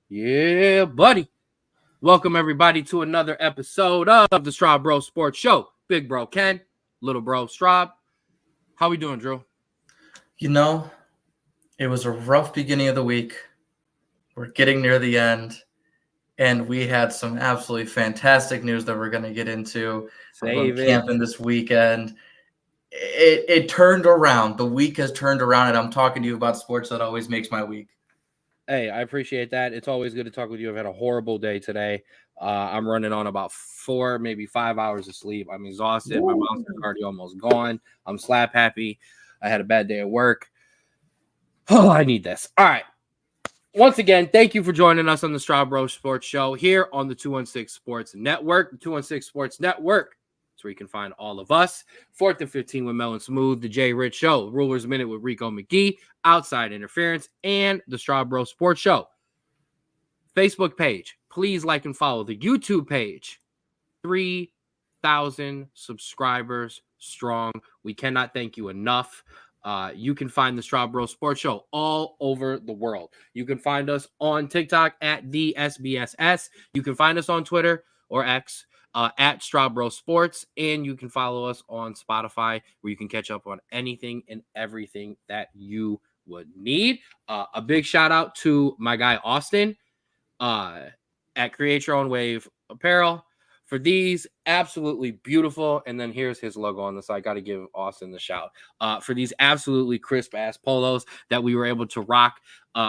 Yeah, buddy. Welcome, everybody, to another episode of the Straub Bros Sports Show. Big bro Ken, little bro Straub. How we doing, Drew? You know, it was a rough beginning of the week. We're getting near the end, and we had some absolutely fantastic news that we're going to get into. I'm going camping this weekend. It turned around. The week has turned around, and I'm talking to you about sports. That always makes my week. Hey, I appreciate that. It's always good to talk with you. I've had a horrible day today. I'm running on about 4, maybe 5 hours of sleep. I'm exhausted. My monster's already almost gone. I'm slap happy. I had a bad day at work. Oh, I need this. All right. Once again, thank you for joining us on the Straub Bros Sports Show here on the 216 Sports Network. The 216 Sports Network. That's where you can find all of us. 4th and 15 with Mel and Smooth, the Jay Rich Show, Rulers Minute with Rico McGee, Outside Interference, and the Straub Bros Sports Show. Facebook page. Please like and follow the YouTube page. 3,000 subscribers strong. We cannot thank you enough. You can find the Straub Bros Sports Show all over the world. You can find us on TikTok at the SBSS. You can find us on Twitter or X at Straub Bros Sports, and you can follow us on Spotify, where you can catch up on anything and everything that you would need. A big shout out to my guy Austin at Create Your Own Wave Apparel for these absolutely beautiful, and then here's his logo on the side. Got to give Austin the shout for these absolutely crisp ass polos that we were able to rock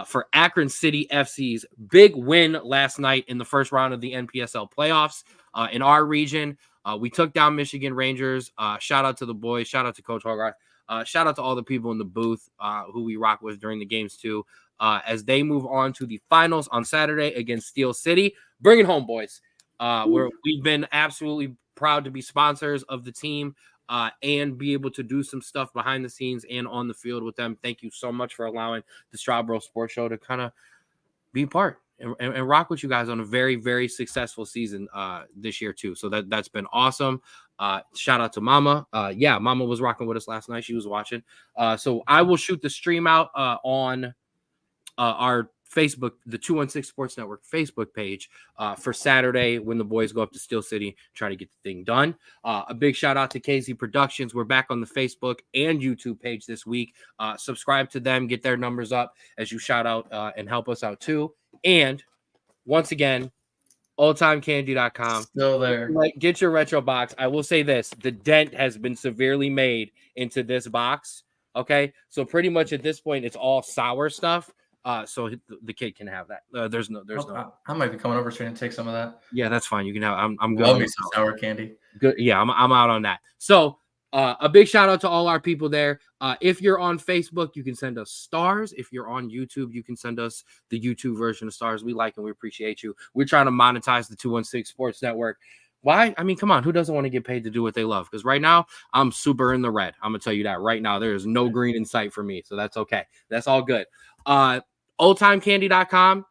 for Akron City FC's big win last night in the first round of the NPSL playoffs in our region. We took down Michigan Rangers. Shout out to the boys. Shout out to Coach Hogarth. Shout out to all the people in the booth who we rock with during the games too, as they move on to the finals on Saturday against Steel City. Bring it home, boys. We've been absolutely proud to be sponsors of the team and be able to do some stuff behind the scenes and on the field with them. Thank you so much for allowing the Straub Bros Sports Show to kind of be a part and rock with you guys on a very, very successful season this year too. So that's been awesome. Shout out to Mama. Mama was rocking with us last night. She was watching. So I will shoot the stream out on our Facebook, the 216 Sports Network Facebook page for Saturday when the boys go up to Steel City, try to get the thing done. A big shout out to KZ Productions. We're back on the Facebook and YouTube page this week. Subscribe to them, get their numbers up as you shout out and help us out too. And once again, oldtimecandy.com. Still there. Get your retro box. I will say this, the dent has been severely made into this box. Okay. So pretty much at this point, it's all sour stuff. So the kid can have that. There's no. I might be coming over soon and take some of that. Yeah, that's fine. You can have. I'm good. Love me some sour candy. Good. Yeah, I'm out on that. So a big shout out to all our people there. If you're on Facebook, you can send us stars. If you're on YouTube, you can send us the YouTube version of stars. We like and we appreciate you. We're trying to monetize the 216 Sports Network. Why? I mean, come on. Who doesn't want to get paid to do what they love? Because right now, I'm super in the red. I'm going to tell you that right now. There is no green in sight for me. So that's okay. That's all good. Oldtimecandy.com,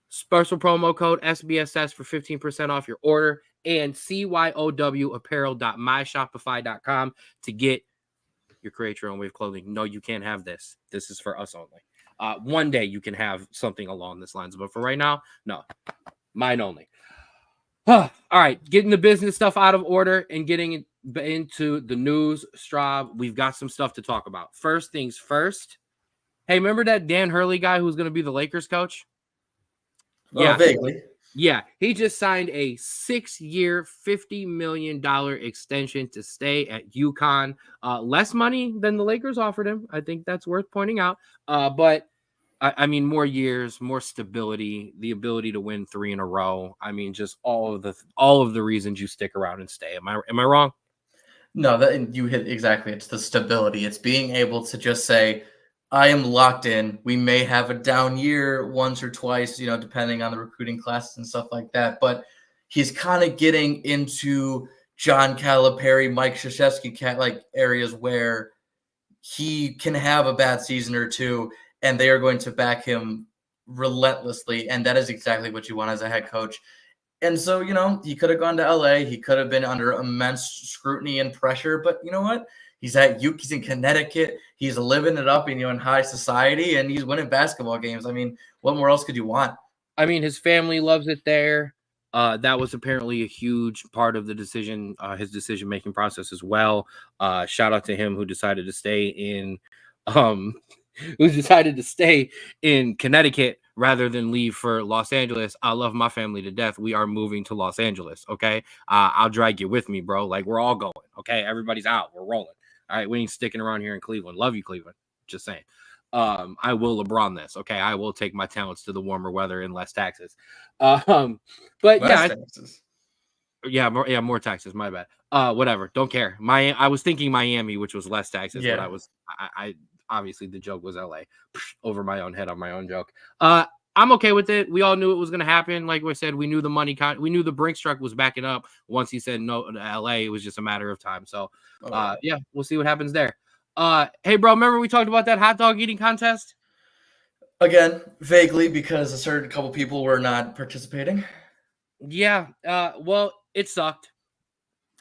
special promo code SBSS for 15% off your order, and CYOWapparel.myshopify.com to get your Create Your Own Wave clothing. No, you can't have this. This is for us only. One day you can have something along this lines, but for right now, no. Mine only. All right, getting the business stuff out of order and getting into the news, Straub. We've got some stuff to talk about. First things first. Hey, remember that Dan Hurley guy who's going to be the Lakers coach? Yeah, vaguely. Yeah, he just signed a 6-year, $50 million extension to stay at UConn. Less money than the Lakers offered him. I think that's worth pointing out. But I mean, more years, more stability, the ability to win 3 in a row. I mean, just all of the reasons you stick around and stay. Am I wrong? No, that you hit exactly. It's the stability. It's being able to just say, I am locked in. We may have a down year once or twice, depending on the recruiting classes and stuff like that. But he's kind of getting into John Calipari, Mike Krzyzewski areas where he can have a bad season or two, and they are going to back him relentlessly. And that is exactly what you want as a head coach. And so, he could have gone to LA. He could have been under immense scrutiny and pressure. But you know what? He's he's in Connecticut. He's living it up, in high society, and he's winning basketball games. I mean, what more else could you want? I mean, his family loves it there. That was apparently a huge part of the decision, his decision-making process as well. Shout out to him who decided to stay in Connecticut rather than leave for Los Angeles. I love my family to death. We are moving to Los Angeles. Okay. I'll drag you with me, bro. Like, we're all going. Okay. Everybody's out. We're rolling. All right. We ain't sticking around here in Cleveland. Love you, Cleveland. Just saying. I will LeBron this. Okay. I will take my talents to the warmer weather and less taxes. But Less taxes. More taxes. My bad. Whatever. Don't care. I was thinking Miami, which was less taxes, but I obviously the joke was LA. Over my own head on my own joke. I'm okay with it. We all knew it was going to happen. Like we said, we knew the money. We knew the Brinks truck was backing up. Once he said no to LA, it was just a matter of time. So, we'll see what happens there. Hey, bro, remember we talked about that hot dog eating contest? Again, vaguely, because a certain couple people were not participating. Yeah. Well, it sucked.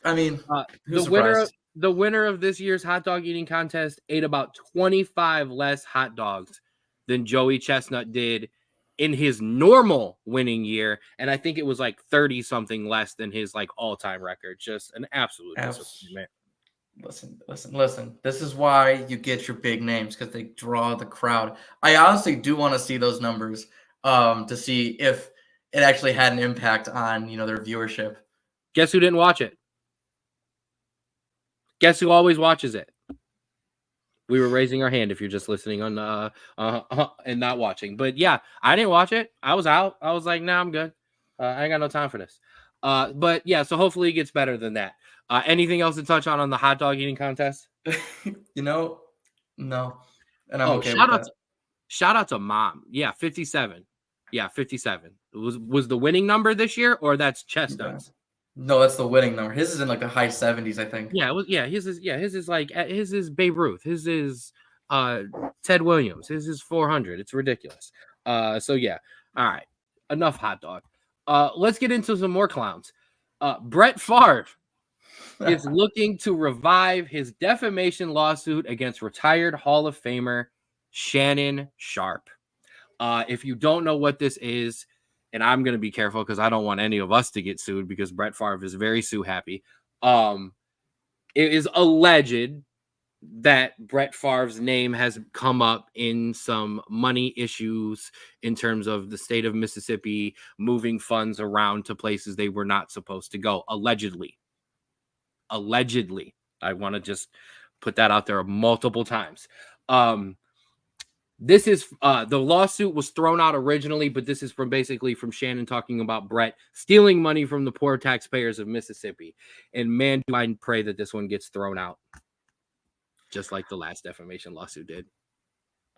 I mean, the winner of this year's hot dog eating contest ate about 25 less hot dogs than Joey Chestnut did in his normal winning year, and I think it was like 30 something less than his like all-time record. Just an absolute disappointment. Listen. This is why you get your big names, because they draw the crowd. I honestly do want to see those numbers to see if it actually had an impact on their viewership. Guess who didn't watch it? Guess who always watches it? We were raising our hand if you're just listening on and not watching. But yeah, I didn't watch it. I was out. I was like, nah, I'm good. I ain't got no time for this. But yeah, so hopefully it gets better than that. Anything else to touch on the hot dog eating contest? No. And I'm okay with that. Shout out to Mom. Yeah, 57. Yeah, 57. Was the winning number this year, or that's Chestnut's? No, that's the winning number. His is in like the high 70s, I think. His is Babe Ruth. His is Ted Williams. His is 400. It's ridiculous. So yeah. All right. Enough hot dog. Let's get into some more clowns. Brett Favre is looking to revive his defamation lawsuit against retired Hall of Famer Shannon Sharpe. If you don't know what this is, and I'm going to be careful because I don't want any of us to get sued because Brett Favre is very sue happy. It is alleged that Brett Favre's name has come up in some money issues in terms of the state of Mississippi moving funds around to places they were not supposed to go. Allegedly. I want to just put that out there multiple times. This is the lawsuit was thrown out originally, but this is from Shannon talking about Brett stealing money from the poor taxpayers of Mississippi. And man, do I pray that this one gets thrown out, just like the last defamation lawsuit did.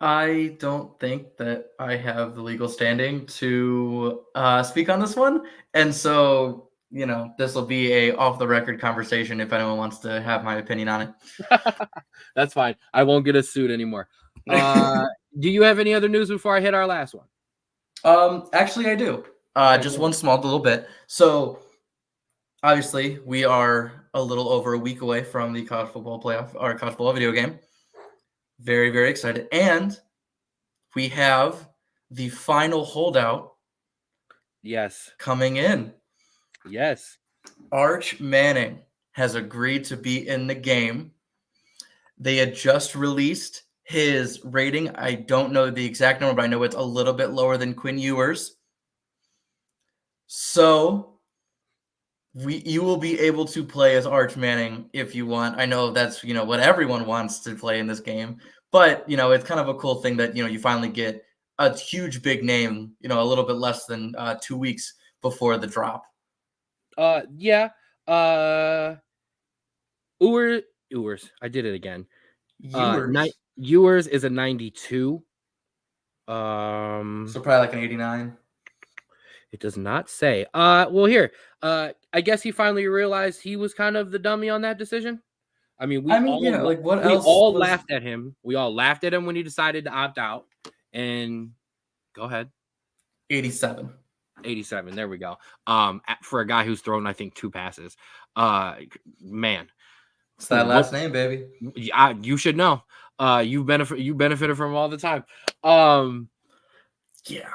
I don't think that I have the legal standing to speak on this one, and so this will be a off the record conversation if anyone wants to have my opinion on it. That's fine. I won't get us sued anymore. Do you have any other news before I hit our last one? Actually, I do. Just one small little bit. So, obviously, we are a little over a week away from the college football playoff or college football video game. Very, very excited. And we have the final holdout. Yes. Coming in. Yes. Arch Manning has agreed to be in the game. They had just released his rating. I don't know the exact number, but I know it's a little bit lower than Quinn Ewers. So you will be able to play as Arch Manning if you want. I know that's what everyone wants to play in this game, but it's kind of a cool thing that you finally get a huge big name. A little bit less than 2 weeks before the drop. Yeah. Ewers. I did it again. Ewers is a 92. So probably like an 89. It does not say. Well, here. I guess he finally realized he was kind of the dummy on that decision. We all laughed at him. We all laughed at him when he decided to opt out. And go ahead. 87. 87. There we go. For a guy who's thrown, I think, 2 passes. Man. It's that last name, baby. You should know. You benefited from all the time. Yeah.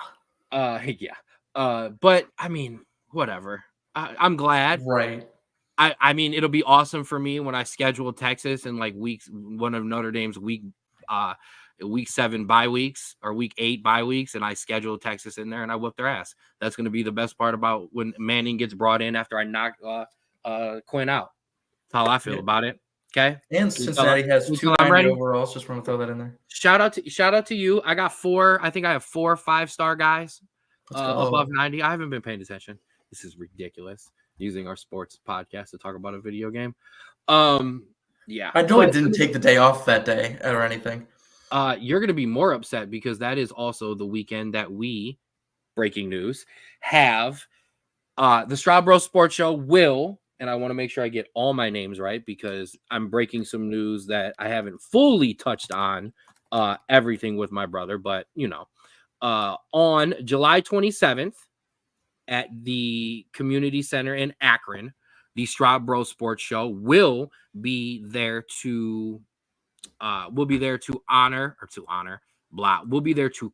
But I mean, whatever. I'm glad. Right. I mean, it'll be awesome for me when I schedule Texas in like one of Notre Dame's week 7 bye weeks or week 8 bye weeks, and I schedule Texas in there and I whip their ass. That's going to be the best part about when Manning gets brought in after I knock Quinn out. That's how I feel about it. Okay. And Cincinnati has 290 overalls. Just want to throw that in there. Shout out to you. I got 4. I think I have 4 5-star guys above 90. I haven't been paying attention. This is ridiculous. Using our sports podcast to talk about a video game. Yeah. I know I didn't take the day off that day or anything. You're going to be more upset because that is also the weekend that we, breaking news, have the Straub Bros Sports Show will, and I want to make sure I get all my names right because I'm breaking some news that I haven't fully touched on everything with my brother, but on July 27th at the Community Center in Akron, the Straub Bros Sports Show will be there to we'll be there to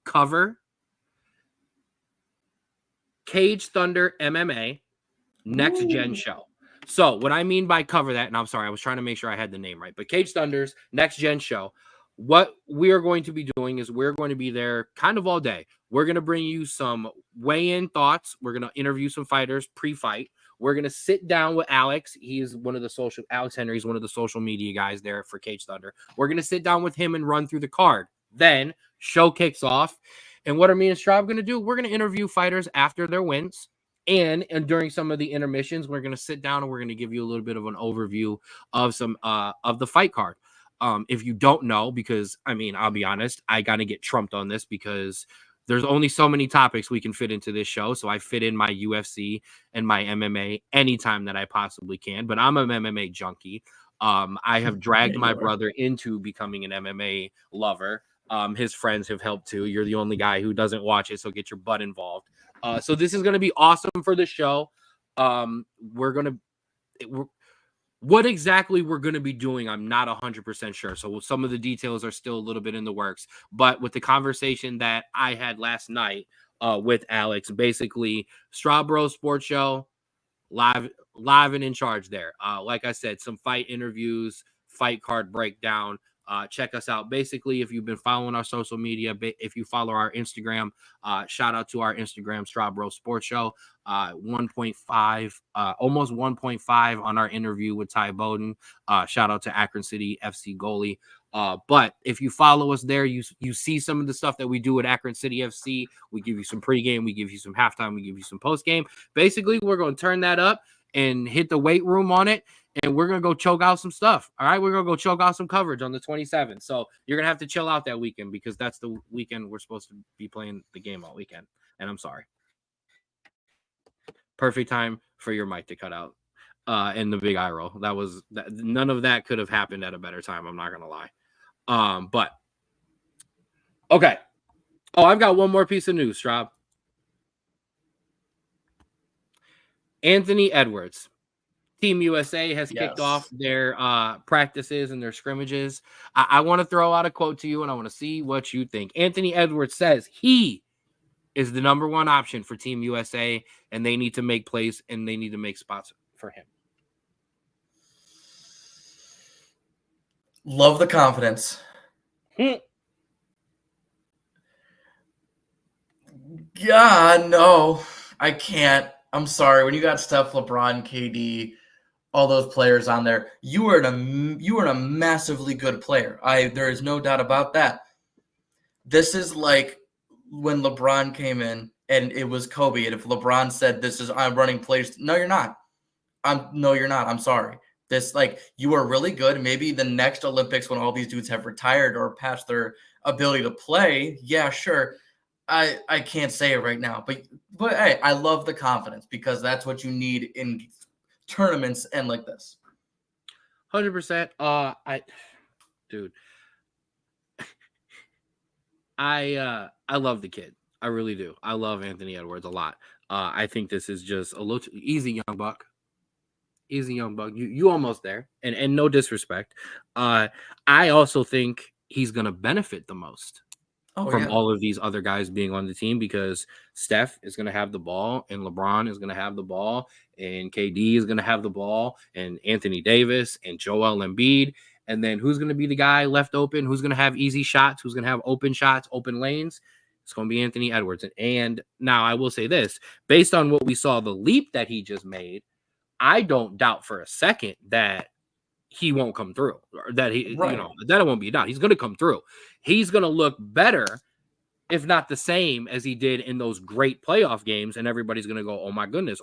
cover Cage Thunder MMA Next Gen show. So what I mean by cover that, and I'm sorry, I was trying to make sure I had the name right, but Cage Thunder's Next Gen show. What we are going to be doing is we're going to be there kind of all day. We're going to bring you some weigh-in thoughts. We're going to interview some fighters pre-fight. We're going to sit down with Alex. Alex Henry is one of the social media guys there for Cage Thunder. We're going to sit down with him and run through the card. Then show kicks off. And what are me and Straub going to do? We're going to interview fighters after their wins. And during some of the intermissions, we're going to sit down and we're going to give you a little bit of an overview of some of the fight card. If you don't know, because I mean, I'll be honest, I got to get trumped on this because there's only so many topics we can fit into this show. So I fit in my UFC and my MMA anytime that I possibly can, but I'm an MMA junkie. I have dragged my brother into becoming an MMA lover. His friends have helped too. You're the only guy who doesn't watch it, so get your butt involved. So this is going to be awesome for the show. What exactly we're going to be doing, I'm not 100% sure. So some of the details are still a little bit in the works. But with the conversation that I had last night with Alex, basically, Straub Bros Sports Show, live and in charge there. Like I said, some fight interviews, fight card breakdown. Check us out. Basically, if you've been following our social media, if you follow our Instagram, shout out to our Instagram, Straub Bros Sports Show. 1.5, almost 1.5 on our interview with Ty Bowden. Shout out to Akron City FC goalie. But if you follow us there, you see some of the stuff that we do at Akron City FC. We give you some pregame, we give you some halftime, we give you some postgame. Basically, we're going to turn that up and hit the weight room on it. And we're going to go choke out some stuff. All right. We're going to go choke out some coverage on the 27th. So you're going to have to chill out that weekend because that's the weekend we're supposed to be playing the game all weekend. And I'm sorry. Perfect time for your mic to cut out and the big eye roll. None of that could have happened at a better time. I'm not going to lie. But okay. Oh, I've got one more piece of news, Straub. Anthony Edwards. Team USA has kicked off their practices and their scrimmages. I want to throw out a quote to you, and I want to see what you think. Anthony Edwards says he is the number one option for Team USA, and they need to make plays, and they need to make spots for him. Love the confidence. God, no, I can't. I'm sorry. When you got Steph, LeBron, KD, all those players on there, you are a massively good player. There is no doubt about that. This is like when LeBron came in and it was Kobe. And if LeBron said, I'm running plays. No, you're not. You're not. I'm sorry. You are really good. Maybe the next Olympics when all these dudes have retired or past their ability to play. Yeah, sure. I can't say it right now, but hey, I love the confidence because that's what you need in tournaments and like this. 100%. I love the kid. I really do. I love Anthony Edwards a lot. I think this is just a little easy, young buck. Easy, young buck. You almost there, and no disrespect. I also think he's gonna benefit the most from all of these other guys being on the team, because Steph is going to have the ball, and LeBron is going to have the ball, and KD is going to have the ball, and Anthony Davis and Joel Embiid. And then who's going to be the guy left open? Who's going to have easy shots? Who's going to have open shots, open lanes? It's going to be Anthony Edwards. And now I will say this, based on what we saw, the leap that he just made, I don't doubt for a second that he won't come through, or that that it won't be a doubt. He's going to come through. He's going to look better, if not the same as he did in those great playoff games. And everybody's going to go, oh my goodness,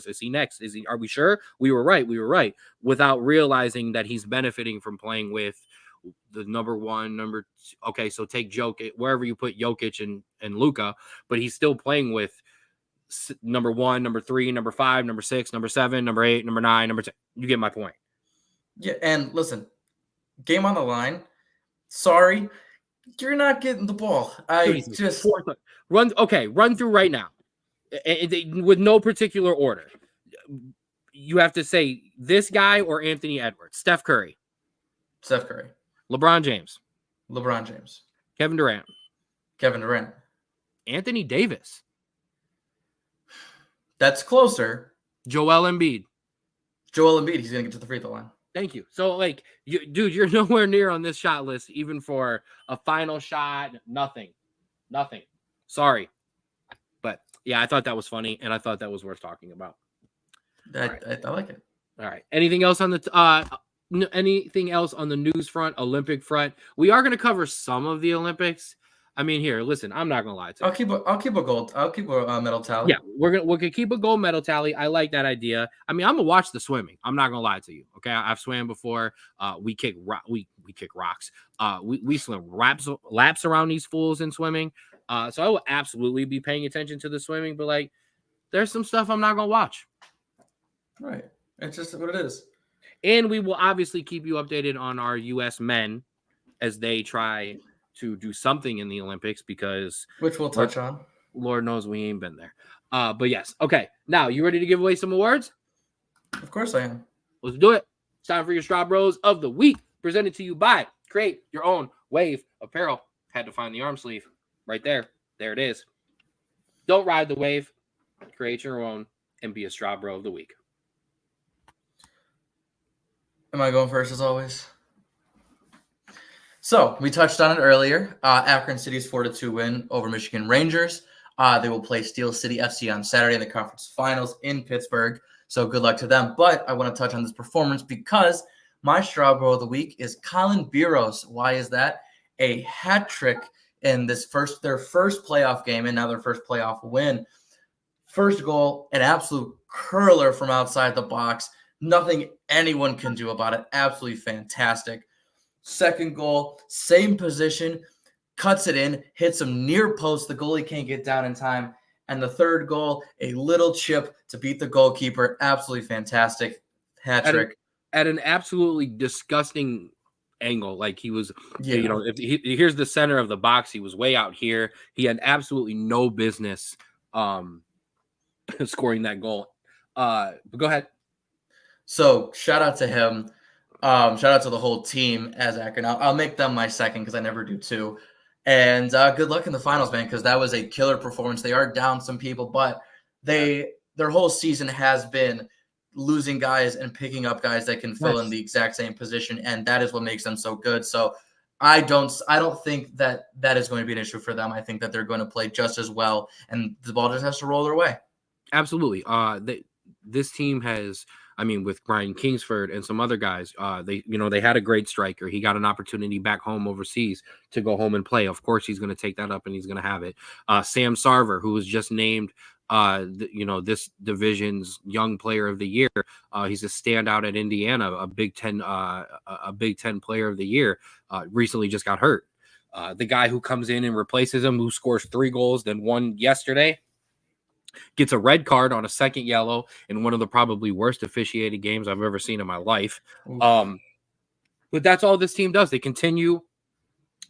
is he next? Are we sure? We were right. Without realizing that he's benefiting from playing with the number one, number two. Okay, so take Jokic, wherever you put Jokic and Luka, but he's still playing with number 1, number 3, number 5, number 6, number 7, number 8, number 9, number 10. You get my point. Yeah, and listen, game on the line. Sorry, you're not getting the ball. Run through right now, with no particular order. You have to say this guy or Anthony Edwards. Steph Curry. LeBron James. Kevin Durant. Anthony Davis. That's closer. Joel Embiid. He's gonna get to the free throw line. Thank you. So, dude, you're nowhere near on this shot list, even for a final shot. Nothing. Sorry. But, yeah, I thought that was funny, and I thought that was worth talking about. I like it. All right. Anything else on the news front, Olympic front? We are going to cover some of the Olympics. I mean, here, listen, I'm not gonna lie to you. I'll keep a medal tally. Yeah, we're gonna keep a gold medal tally. I like that idea. I mean, I'm gonna watch the swimming. I'm not gonna lie to you. Okay, I've swam before. We kick rocks. We swim laps around these fools in swimming. So I will absolutely be paying attention to the swimming. But there's some stuff I'm not gonna watch. Right, it's just what it is. And we will obviously keep you updated on our U.S. men as they try to do something in the Olympics, which we'll touch on. Lord knows we ain't been there. But yes. Okay. Now, you ready to give away some awards? Of course I am. Let's do it. It's time for your Straub Bros of the week, presented to you by Create Your Own Wave Apparel. Had to find the arm sleeve right there. There it is. Don't ride the wave. Create your own and be a Straub Bro of the week. Am I going first as always? So we touched on it earlier. Akron City's 4-2 win over Michigan Rangers. They will play Steel City FC on Saturday in the conference finals in Pittsburgh. So good luck to them. But I want to touch on this performance because my Straub Bro of the week is Colin Biros. Why is that? A hat trick in their first playoff game and now their first playoff win. First goal, an absolute curler from outside the box. Nothing anyone can do about it. Absolutely fantastic. Second goal, same position, cuts it in, hits him near post. The goalie can't get down in time. And the third goal, a little chip to beat the goalkeeper. Absolutely fantastic hat trick. At an absolutely disgusting angle. He was, if here's the center of the box, he was way out here. He had absolutely no business scoring that goal. But go ahead. So shout out to him. Shout out to the whole team as Akron. I'll make them my second because I never do too. And good luck in the finals, man, because that was a killer performance. They are down some people, but their whole season has been losing guys and picking up guys that can fill in the exact same position, and that is what makes them so good. So I don't think that is going to be an issue for them. I think that they're going to play just as well, and the ball just has to roll their way. Absolutely. This team has, with Brian Kingsford and some other guys, they had a great striker. He got an opportunity back home overseas to go home and play. Of course, he's going to take that up and he's going to have it. Sam Sarver, who was just named, this division's young player of the year. He's a standout at Indiana, a Big Ten player of the year. Recently just got hurt. The guy who comes in and replaces him, who scores 3 goals, then 1 yesterday, gets a red card on a second yellow in one of the probably worst officiated games I've ever seen in my life. But that's all this team does. They continue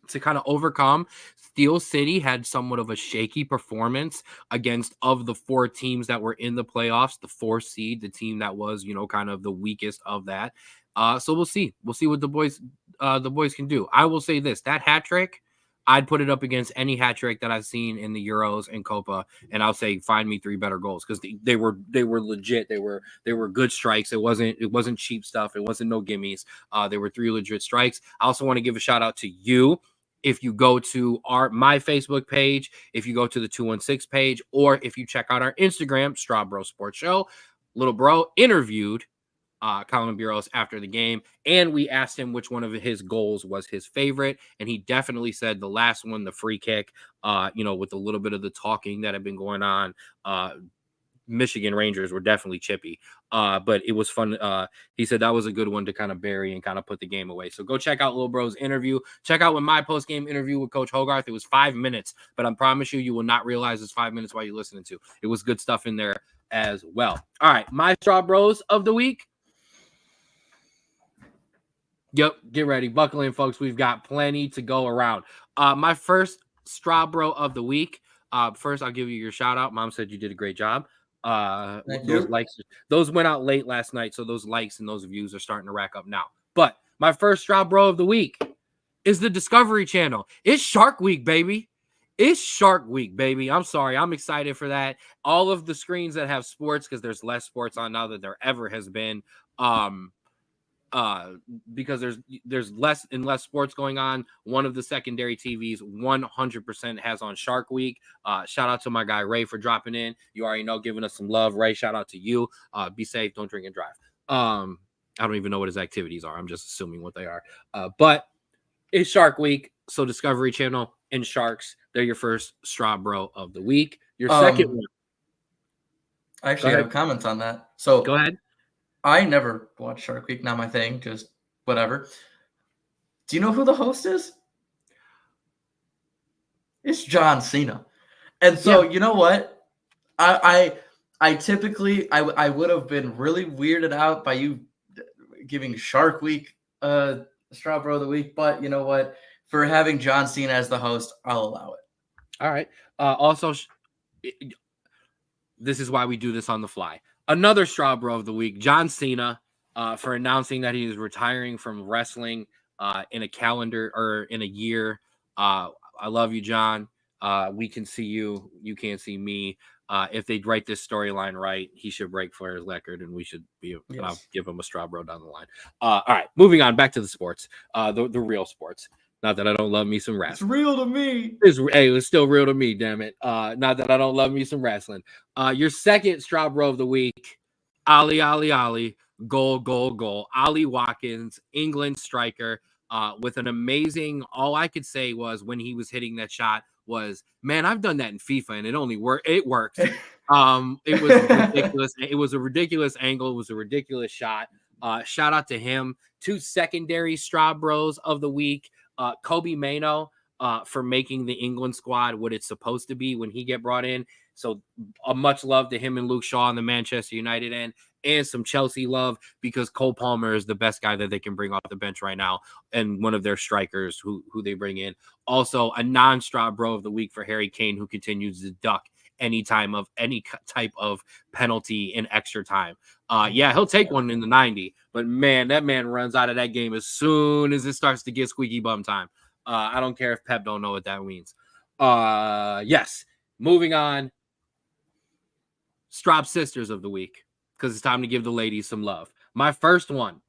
to kind of overcome. Steel City had somewhat of a shaky performance against of the 4 teams that were in the playoffs, the 4th seed, the team that was, kind of the weakest of that. So we'll see. We'll see what the boys can do. I will say this, that hat trick, I'd put it up against any hat trick that I've seen in the Euros and Copa, and I'll say find me 3 better goals, because they were legit. They were good strikes. It wasn't cheap stuff. It wasn't no gimmies. They were 3 legit strikes. I also want to give a shout out to you. If you go to my Facebook page, if you go to the 216 page, or if you check out our Instagram, Straub Bros Sports Show, Little Bro interviewed Colin Bureaus after the game, and we asked him which one of his goals was his favorite, and he definitely said the last one, the free kick, with a little bit of the talking that had been going on. Michigan Rangers were definitely chippy, but it was fun. He said that was a good one to kind of bury and kind of put the game away. So go check out Lil Bro's interview. Check out my post-game interview with Coach Hogarth. It was 5 minutes, but I promise you will not realize it's 5 minutes while you're listening to. It was good stuff in there as well. All right, my Straub Bros of the week. Yep, get ready. Buckle in, folks. We've got plenty to go around. My first Straub Bro of the week. First, I'll give you your shout out. Mom said you did a great job. Those likes, those went out late last night, so those likes and those views are starting to rack up now. But my first Straub Bro of the week is the Discovery Channel. It's Shark Week, baby. It's Shark Week, baby. I'm sorry. I'm excited for that. All of the screens that have sports, because there's less sports on now than there ever has been. Because there's less and less sports going on. One of the secondary TVs 100% has on Shark Week. Shout out to my guy Ray for dropping in. You already know, giving us some love. Ray, shout out to you. Be safe, don't drink and drive. I don't even know what his activities are. I'm just assuming what they are. But it's Shark Week, so Discovery Channel and Sharks, they're your first Straub Bro of the week. Your second one. I actually have a comment on that. So go ahead. I never watched Shark Week, not my thing, just whatever. Do you know who the host is? It's John Cena. And so, You know what? I typically would have been really weirded out by you giving Shark Week Straub Bro of the week, but you know what? For having John Cena as the host, I'll allow it. All right. Also, this is why we do this on the fly. Another Straub Bro of the week, John Cena, for announcing that he is retiring from wrestling in a calendar or in a year. I love you, John. We can see you. You can't see me. If they write this storyline right, he should break Flair's record, and we should be. Yes. I'll give him a Straub Bro down the line. All right, moving on back to the sports, the real sports. Not that I don't love me some wrestling. It's real to me. It's still real to me, damn it. Not that I don't love me some wrestling. Your second Straub Bro of the week, Ali, goal. Ollie Watkins, England striker, with an amazing, all I could say was when he was hitting that shot was, man, I've done that in FIFA and it only worked. It worked. It was ridiculous. It was a ridiculous angle. It was a ridiculous shot. Shout out to him. 2 secondary Straub Bros of the week. Kobe Mano for making the England squad what it's supposed to be when he get brought in. So much love to him and Luke Shaw on the Manchester United end, and some Chelsea love because Cole Palmer is the best guy that they can bring off the bench right now, and one of their strikers who they bring in. Also, a non-Straub Bro of the week for Harry Kane, who continues to duck any type of penalty in extra time. He'll take one in the 90, but man, that man runs out of that game as soon as it starts to get squeaky bum time. I don't care if Pep don't know what that means. Yes, moving on. Straub Sisters of the week, because it's time to give the ladies some love. My first one,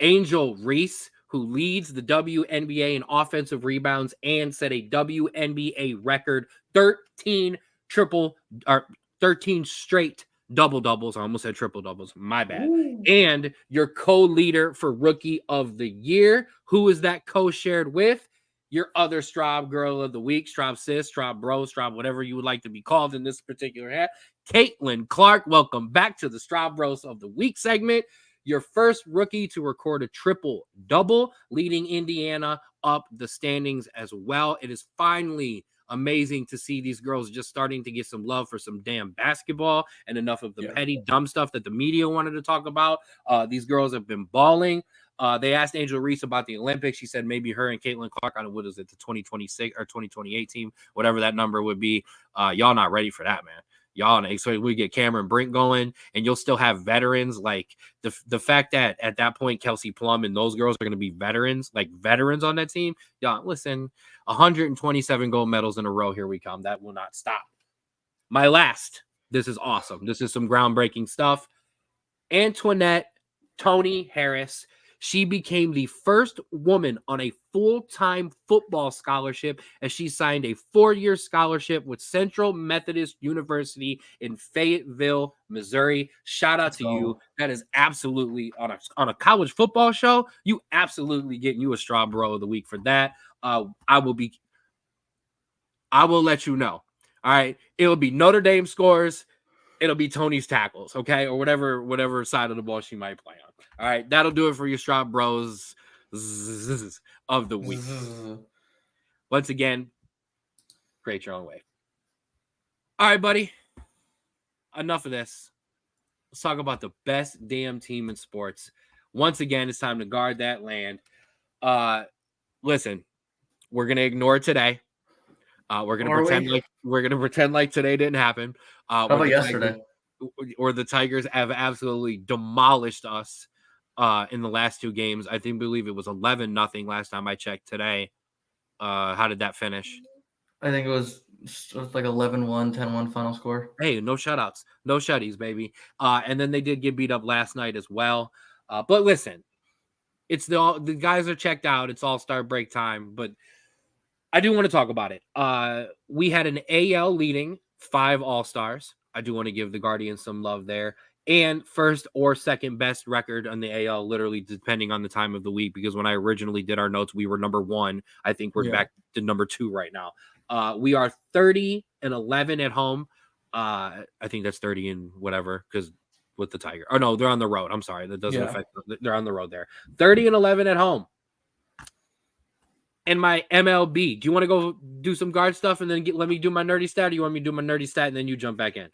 Angel Reese, who leads the WNBA in offensive rebounds and set a WNBA record 13 straight double-doubles. I almost said triple-doubles. My bad. Ooh. And your co-leader for Rookie of the Year. Who is that co-shared with? Your other Straub Girl of the Week, Straub Sis, Straub Bro, Straub, whatever you would like to be called in this particular hat, Caitlin Clark. Welcome back to the Straub Bros of the Week segment. Your first rookie to record a triple-double, leading Indiana up the standings as well. It is finally amazing to see these girls just starting to get some love for some damn basketball and enough of the petty, dumb stuff that the media wanted to talk about. These girls have been balling. They asked Angel Reese about the Olympics. She said maybe her and Caitlin Clark on what is it, the 2026 or 2028 team, whatever that number would be. Y'all not ready for that, man. Y'all, so we get Cameron Brink going, and you'll still have veterans. Like the fact that at that point Kelsey Plum and those girls are going to be veterans on that team. Y'all, listen, 127 gold medals in a row. Here we come. That will not stop. My last. This is awesome. This is some groundbreaking stuff. Antoinette Tony Harris. She became the first woman on a full-time football scholarship as she signed a 4-year scholarship with Central Methodist University in Fayetteville, Missouri. Shout out to you. That is absolutely on a college football show. You absolutely getting you a Straub Bro of the week for that. I will let you know. All right. It'll be Notre Dame scores. It'll be Tony's tackles, okay? Or whatever side of the ball she might play on. All right, that'll do it for your Straub Bros of the week. Once again, create your own way. All right, buddy. Enough of this. Let's talk about the best damn team in sports. Once again, it's time to guard that land. Listen, we're gonna ignore today. We're gonna pretend like today didn't happen. How about yesterday? Or the Tigers have absolutely demolished us in the last 2 games. I believe it was 11-0 last time I checked today. How did that finish? I think it was like 11-1, 10-1 final score. Hey, no shutouts, no shutties, baby. And then they did get beat up last night as well. But listen, it's the guys are checked out. It's All-Star break time, but I do want to talk about it. We had an AL leading 5 All-Stars. I do want to give the Guardians some love there. And first or second best record on the AL, literally depending on the time of the week, because when I originally did our notes, we were number 1. I think we're back to number 2 right now. We are 30-11 at home. I think that's 30 and whatever, because with the Tiger. Oh, no, they're on the road. I'm sorry. That doesn't affect them. They're on the road there. 30-11 at home. And my MLB. Do you want to go do some guard stuff and then let me do my nerdy stat, or you want me to do my nerdy stat and then you jump back in?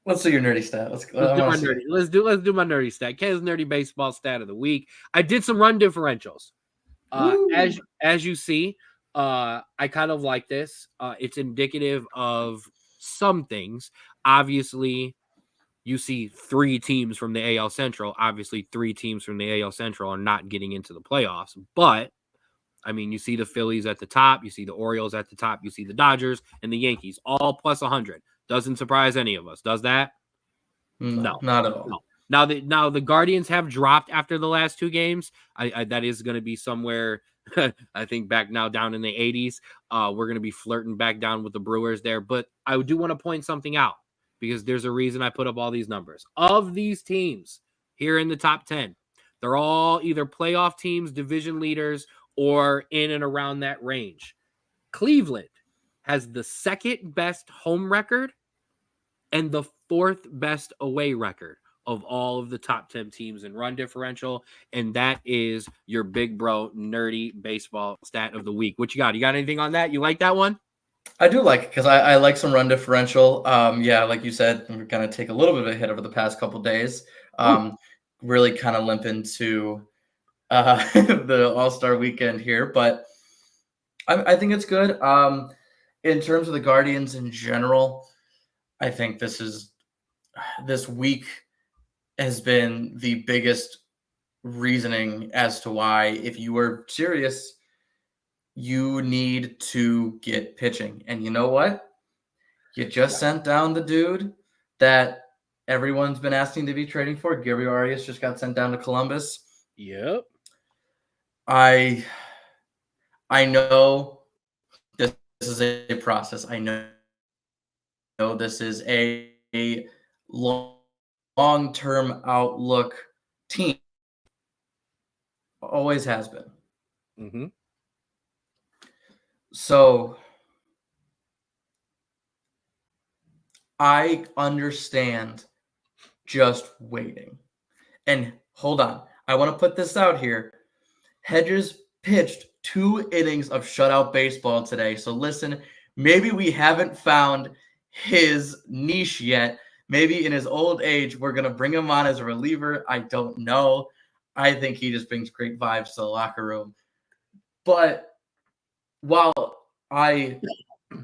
Let's do your nerdy stat. Let's do my nerdy stat. Ken's nerdy baseball stat of the week. I did some run differentials. As you see, I kind of like this. It's indicative of some things. Obviously, you see 3 teams from the AL Central. Obviously, 3 teams from the AL Central are not getting into the playoffs, but I mean, you see the Phillies at the top, you see the Orioles at the top, you see the Dodgers and the Yankees, all plus 100. Doesn't surprise any of us. Does that? No, not at all. No. Now the Guardians have dropped after the last 2 games. That is going to be somewhere, I think, back now down in the 80s. We're going to be flirting back down with the Brewers there. But I do want to point something out, because there's a reason I put up all these numbers. Of these teams here in the top 10, they're all either playoff teams, division leaders, or in and around that range. Cleveland has the 2nd best home record and the 4th best away record of all of the top 10 teams in run differential. And that is your big bro nerdy baseball stat of the week. What you got? You got anything on that? You like that one? I do like it, because I like some run differential. Like you said, we're going to take a little bit of a hit over the past couple of days. Really kind of limp into the All-Star weekend here, but I think it's good. In terms of the Guardians in general, I think this week has been the biggest reasoning as to why, if you were serious, you need to get pitching. And you know what? You just sent down the dude that everyone's been asking to be trading for. Gary Arias just got sent down to Columbus. Yep. I know this is a process. I know this is a long-term outlook team. Always has been. Mm-hmm. So I understand just waiting. And hold on. I want to put this out here. Hedges pitched 2 innings of shutout baseball today. So listen, maybe we haven't found his niche yet. Maybe in his old age, we're going to bring him on as a reliever. I don't know. I think he just brings great vibes to the locker room. But while I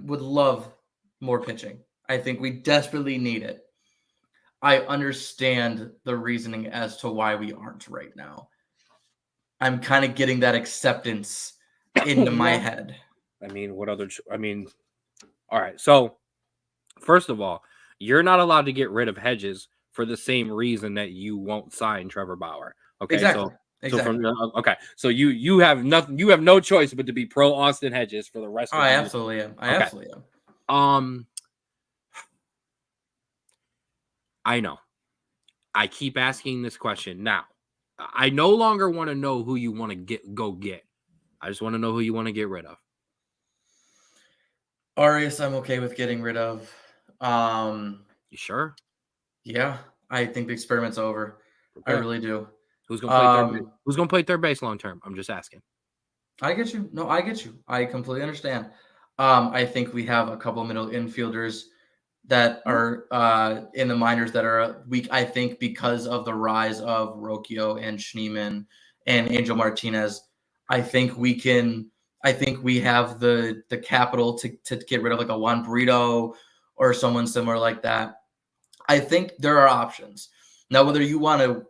would love more pitching, I think we desperately need it. I understand the reasoning as to why we aren't right now. I'm kind of getting that acceptance into my head. I mean, what other? All right. So, first of all, you're not allowed to get rid of Hedges for the same reason that you won't sign Trevor Bauer. Okay. Exactly. Okay. So you have nothing. You have no choice but to be pro Austin Hedges for the rest of the year. Absolutely am. I absolutely am. I know. I keep asking this question now. I no longer want to know who you want to go get. I just want to know who you want to get rid of. Arias, I'm okay with getting rid of. You sure? Yeah, I think the experiment's over. Okay. I really do. Who's gonna play third base long term? I'm just asking. I get you. No, I get you. I completely understand. I think we have a couple of middle infielders that are in the minors that are weak. I think because of the rise of Rocchio and Schneemann and Angel Martinez, I think we have the capital to get rid of like a Juan Brito or someone similar like that. I think there are options. Now, whether you want to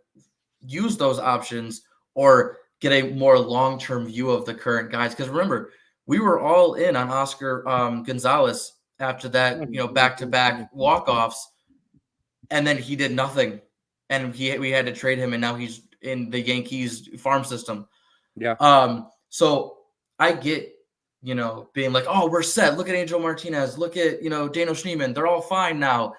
use those options or get a more long-term view of the current guys, because remember, we were all in on Oscar Gonzalez after that, back-to-back walk-offs, and then he did nothing, and we had to trade him, and now he's in the Yankees farm system. Yeah. So I get, being like, oh, we're set. Look at Angel Martinez. Look at, Daniel Schneemann. They're all fine now.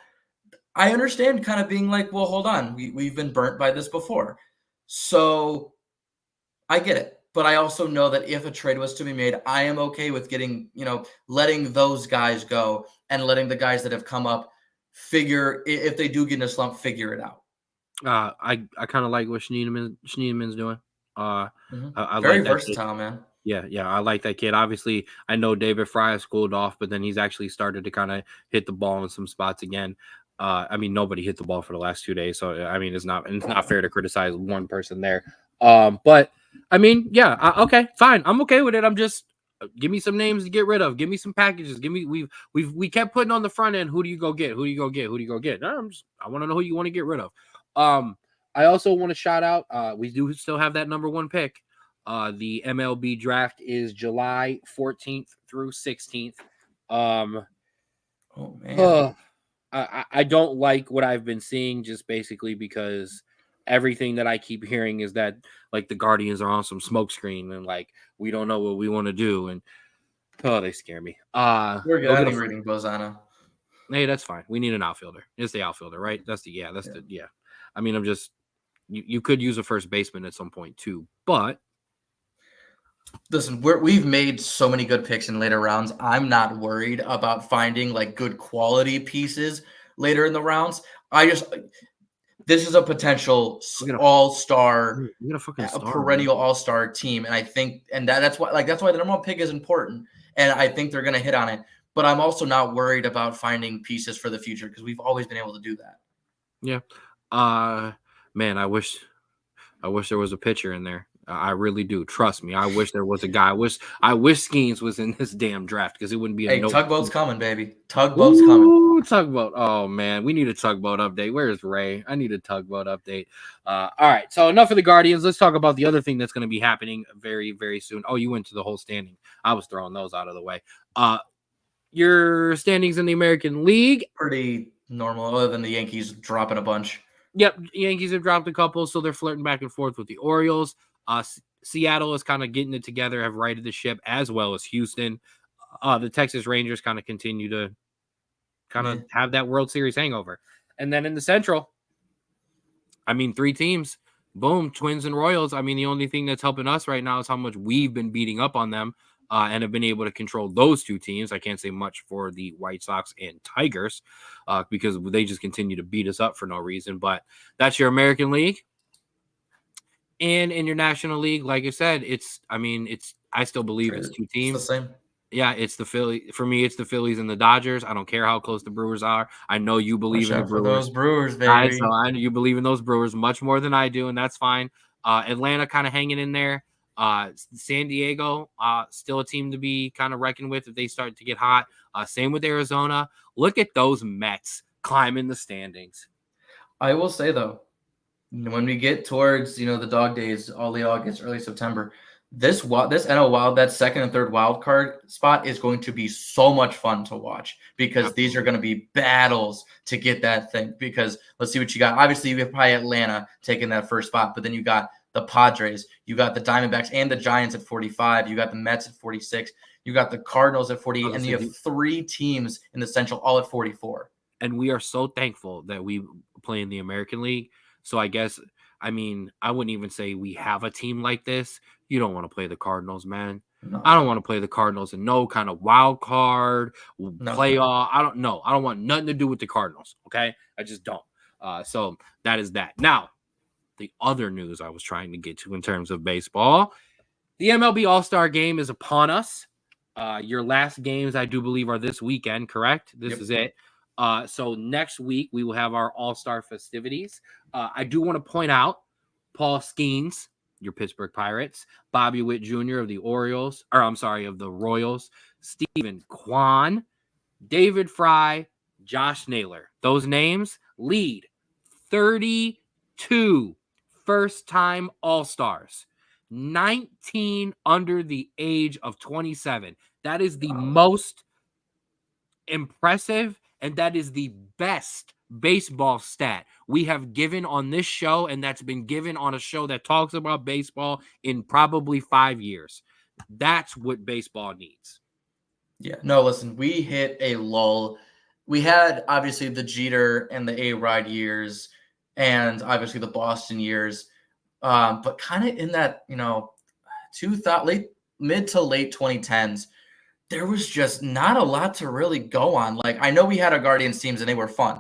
I understand kind of being like, well, hold on. We've been burnt by this before. So I get it. But I also know that if a trade was to be made, I am okay with getting, letting those guys go and letting the guys that have come up figure, if they do get in a slump, figure it out. I kind of like what Schneemann's doing. I very like that versatile, kid. Man. Yeah, I like that kid. Obviously, I know David Fry has cooled off, but then he's actually started to kind of hit the ball in some spots again. Nobody hit the ball for the last 2 days, so it's not fair to criticize one person there. But okay, fine. I'm okay with it. I'm just give me some names to get rid of. Give me some packages. We kept putting on the front end. Who do you go get? Who do you go get? Who do you go get? No, I want to know who you want to get rid of. I also want to shout out. We do still have that number 1 pick. The MLB draft is July 14th through 16th. Oh man. I don't like what I've been seeing, just basically because everything that I keep hearing is that like the Guardians are on some smoke screen and like we don't know what we want to do, and they scare me. We're good. I think reading Bozana. Hey, that's fine. We need an outfielder. It's the outfielder, right? I'm just you could use a first baseman at some point too, but listen, we've made so many good picks in later rounds. I'm not worried about finding like good quality pieces later in the rounds. This is a potential all-star, perennial all-star team, and I think, that's why the number 1 pick is important, and I think they're going to hit on it. But I'm also not worried about finding pieces for the future because we've always been able to do that. Yeah, man, I wish there was a pitcher in there. I really do. Trust me. I wish there was a guy. I wish Skeens was in this damn draft because it wouldn't be a tugboat's coming, baby. Tugboat's coming. Tugboat. Oh man, we need a tugboat update. Where's Ray? I need a tugboat update. All right. So enough of the Guardians. Let's talk about the other thing that's going to be happening very, very soon. Oh, you went to the whole standing. I was throwing those out of the way. Your standings in the American League. Pretty normal, other than the Yankees dropping a bunch. Yep, Yankees have dropped a couple, so they're flirting back and forth with the Orioles. Seattle is kind of getting it together, have righted the ship, as well as Houston. The Texas Rangers kind of continue to have that World Series hangover. And then in the Central, 3 teams. Boom, Twins and Royals. The only thing that's helping us right now is how much we've been beating up on them and have been able to control those 2 teams. I can't say much for the White Sox and Tigers because they just continue to beat us up for no reason. But that's your American League. And in your National League, like I said, I still believe it's 2 teams. It's the same. Yeah, it's the Philly. For me, it's the Phillies and the Dodgers. I don't care how close the Brewers are. I know you believe in the Brewers. Those Brewers, baby. You believe in those Brewers much more than I do, and that's fine. Atlanta kind of hanging in there. San Diego, still a team to be kind of reckoned with if they start to get hot. Same with Arizona. Look at those Mets climbing the standings. I will say though, when we get towards the dog days, early August, early September, this NL Wild, that second and third wild card spot is going to be so much fun to watch because these are going to be battles to get that thing. Because let's see what you got. Obviously, you have probably Atlanta taking that first spot, but then you got the Padres, you got the Diamondbacks and the Giants at 45, you got the Mets at 46, you got the Cardinals at 48, and you have 3 teams in the Central all at 44. And we are so thankful that we play in the American League. So I guess, I wouldn't even say we have a team like this. You don't want to play the Cardinals, man. No. I don't want to play the Cardinals in no kind of wild card, playoff. I don't know. I don't want nothing to do with the Cardinals, okay? I just don't. So that is that. Now, the other news I was trying to get to in terms of baseball, the MLB All Star game is upon us. Your last games, I do believe, are this weekend, correct? This is it. So next week, we will have our All-Star festivities. I do want to point out Paul Skeens, your Pittsburgh Pirates, Bobby Witt Jr. of the of the Royals, Stephen Kwan, David Fry, Josh Naylor. Those names lead 32 first-time All-Stars, 19 under the age of 27. That is the most impressive, and that is the best baseball stat we have given on this show, and that's been given on a show that talks about baseball in probably 5 years. That's what baseball needs. Yeah, no, listen, we hit a lull. We had obviously the Jeter and the A-Rod years, and obviously the Boston years, but kind of in that mid to late 2010s. There was just not a lot to really go on. Like, I know we had our Guardians teams and they were fun,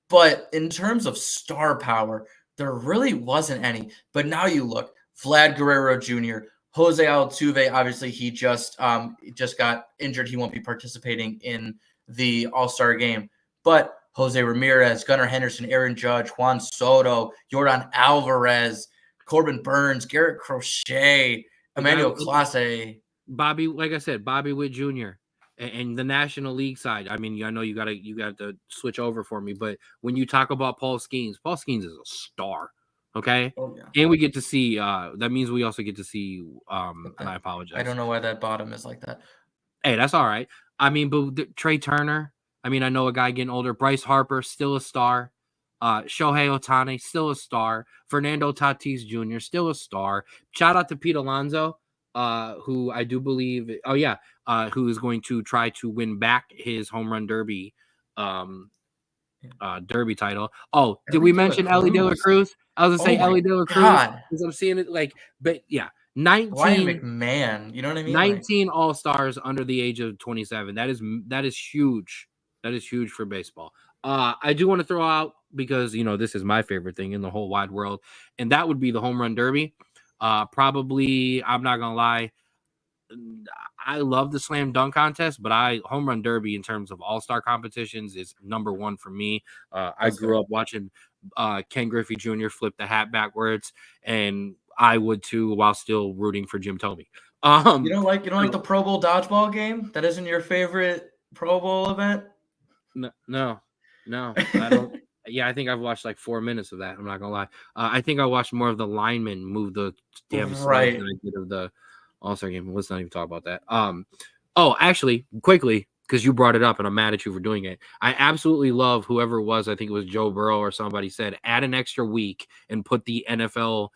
but in terms of star power, there really wasn't any. But now you look, Vlad Guerrero Jr., Jose Altuve, obviously he just got injured. He won't be participating in the All-Star game. But Jose Ramirez, Gunnar Henderson, Aaron Judge, Juan Soto, Yordan Alvarez, Corbin Burns, Garrett Crochet, Emmanuel Clase. Bobby, like I said, Bobby Witt Jr. and the National League side. I know you got to switch over for me, but when you talk about Paul Skeens is a star. Okay. Oh, yeah. And we get to see, that means we also get to see, and I apologize. I don't know why that bottom is like that. Hey, that's all right. But Trey Turner, I know a guy getting older. Bryce Harper, still a star. Shohei Ohtani, still a star. Fernando Tatis Jr., still a star. Shout out to Pete Alonso, who I do believe, who is going to try to win back his home run derby, derby title. Oh, did we mention Ellie De La Cruz? I was gonna say Ellie De La Cruz because I'm seeing it 19 Ryan McMahon, you know what I mean? 19 All-Stars under the age of 27. That is huge. That is huge for baseball. I do want to throw out, because this is my favorite thing in the whole wide world, and that would be the home run derby. Probably, I'm not gonna lie, I love the slam dunk contest, but home run derby in terms of all-star competitions is number one for me. I grew up watching Ken Griffey Jr. flip the hat backwards, and I would too, while still rooting for Jim Thome. You don't like the Pro Bowl dodgeball game? That isn't your favorite Pro Bowl event? No, I don't. Yeah, I think I've watched like 4 minutes of that. I'm not gonna lie. I think I watched more of the linemen move the damn right than I did of the All-Star game. Let's not even talk about that. Oh, actually, quickly, because you brought it up and I'm mad at you for doing it. I absolutely love whoever it was. I think it was Joe Burrow or somebody said, add an extra week and put the NFL